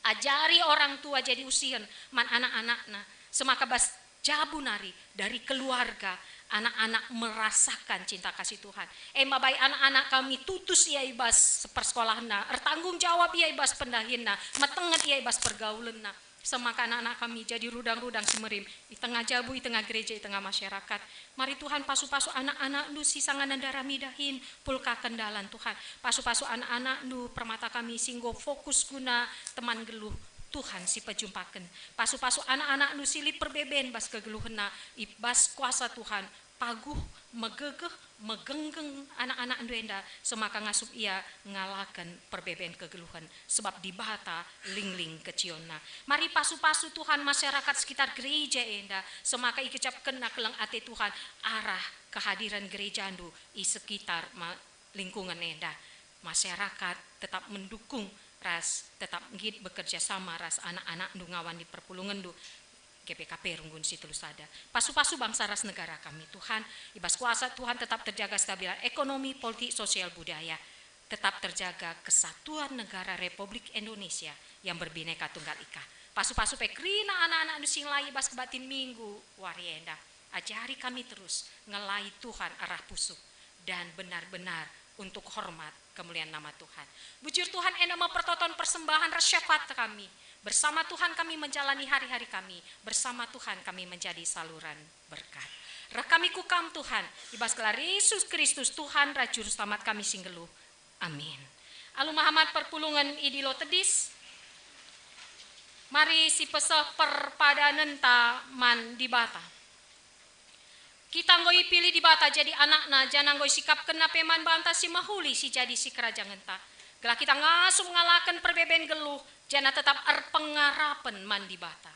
Ajari orang tua jadi usian man anak-anakna. Semaka bas jabu nari dari keluarga. Anak-anak merasakan cinta kasih Tuhan. Baik anak-anak kami tutus ia ibas persekolahna, ertanggung jawab ia ibas pendahinna, metenget ia ibas pergaulenna. Semaka anak-anak kami jadi rudang-rudang semerim di tengah jabu, di tengah gereja, di tengah masyarakat. Mari Tuhan pasu-pasu anak-anak nu si sanganan darah midahin pulka kendalan Tuhan. Pasu-pasu anak-anak nu permata kami singgo fokus guna teman geluh. Tuhan si pejumpaken. Pasu-pasu anak-anak nu silit perbeben bas kegeluhena ibas kuasa Tuhan. Paguh, megegeh, megenggeng anak-anak nuenda semaka ngasup ia ngalakan perbeben kegeluhan sebab di bata ling-ling keciona. Mari pasu-pasu Tuhan masyarakat sekitar gereja enda semaka ikecap kena kelang ate Tuhan arah kehadiran gereja andu i sekitar lingkungan enda. Masyarakat tetap mendukung ras tetap ngid bekerja sama ras anak-anak nu ngawan di perpulungan du GPKP Runggun Situlu Sada. Pasu-pasu bangsa ras negara kami Tuhan, ibas kuasa Tuhan tetap terjaga stabilan ekonomi, politik, sosial, budaya. Tetap terjaga kesatuan negara Republik Indonesia yang berbineka tunggal ika. Pasu-pasu pekrina anak-anak nu sing lai ibas kebatin minggu warienda. Ajari kami terus ngelai Tuhan arah pusuk dan benar-benar untuk hormat kemuliaan nama Tuhan. Bujur Tuhan ena mempertonton persembahan resyafaat kami. Bersama Tuhan kami menjalani hari-hari kami. Bersama Tuhan kami menjadi saluran berkat. Rekami kukam Tuhan. Ibas gelar Yesus Kristus Tuhan Rajur Selamat kami singgeluh. Amin. Alu Muhammad perpulungan idilo tedis. Mari si pesah perpadanan taman di bata. Kita ngoi pilih di bata jadi anakna, jangan ngoi sikap kena peman banta si mahuli si jadi si kerajaan enta. Gelah kita ngasup ngalakan perbeben geluh, jangan tetap erpengarapan man di bata.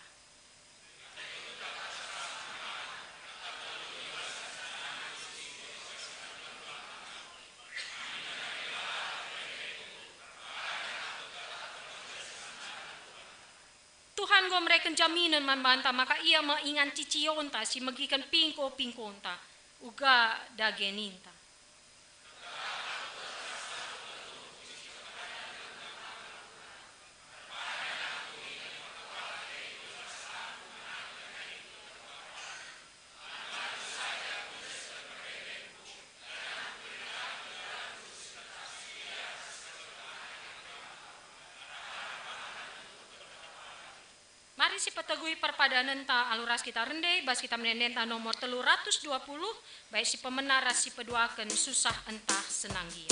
Tuhan go mereka jaminan membanta maka ia mengingan cicionta si megikan pingko-pingkonta uga dageninta. Mari si petegui perpadanan ta aluras kita rendai, bas kita menenden ta nomor 320, baik si pemenaras si peduakan susah entah senang dia.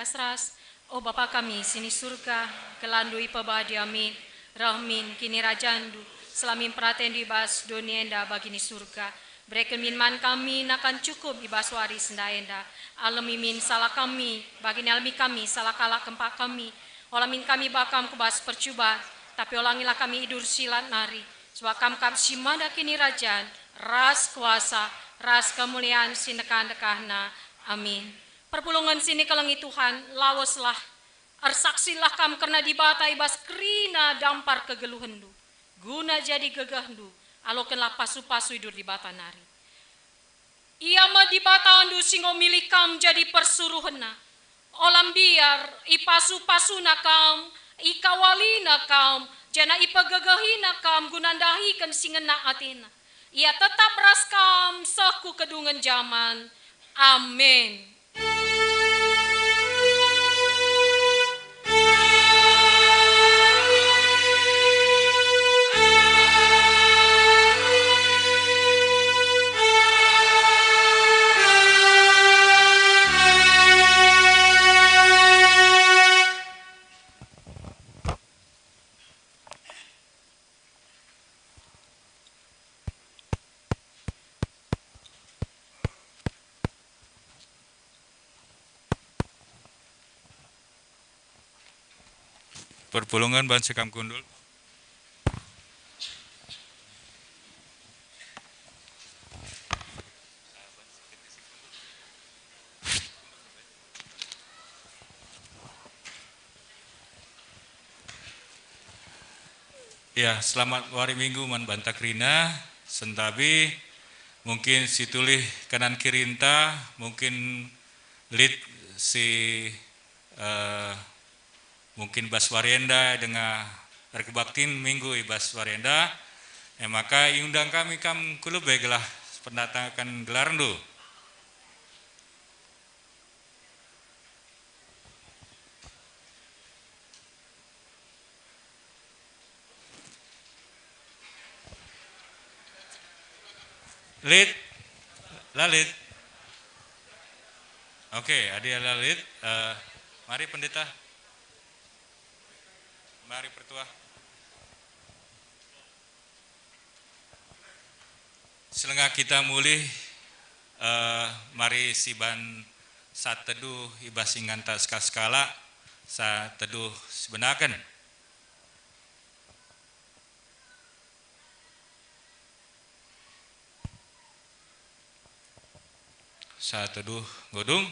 ras-ras. O Bapa kami sini surga, kelandui pebadiami, rahmin kini rajandu, selamin praten di bas donienda bagini surga. Bereken minman kami nakan cukup ibas wari sendaenda. Alamimin salah kami, bagini alami kami salah kalah kempak kami. Olamin kami bakam kebas percuba, tapi olangilah kami idur silat nari. Sebab kam simanda kini rajan, ras kuasa, ras kemuliaan sinekan dekahna. Amin. Perpulungan sini kelengi Tuhan, lawaslah, arsaksilah kam karena dibata ibas krina dampar kegeluhendu. Guna jadi gegahdu, alokenlah pasu-pasu hidur di bata nari. Ia ma di bata andu singo milik kam jadi persuruhena. Olam biar ipasu-pasuna kam, ikawalina kam, jana ipagagahina kam gunandahikan singena atina. Ia tetap raskam saku kedungan zaman. Amin. Perpulungan Ban Sekam Kundul. Ya, selamat wari minggu man Bantakrina, sentabi mungkin situlih kanan kirinta, mungkin lead si mungkin Bas Warienda dengan Rekbaktin minggu Bas Warienda, maka iundang kami kam kulube gelah pendatangan gelarndu. Lid, Lalit. Oke, adik Lalit, mari pendeta. Mari pertua. Selengah kita mulih, mari siban saat teduh ibas inganta skala saat teduh sebenakan. Saat teduh godung.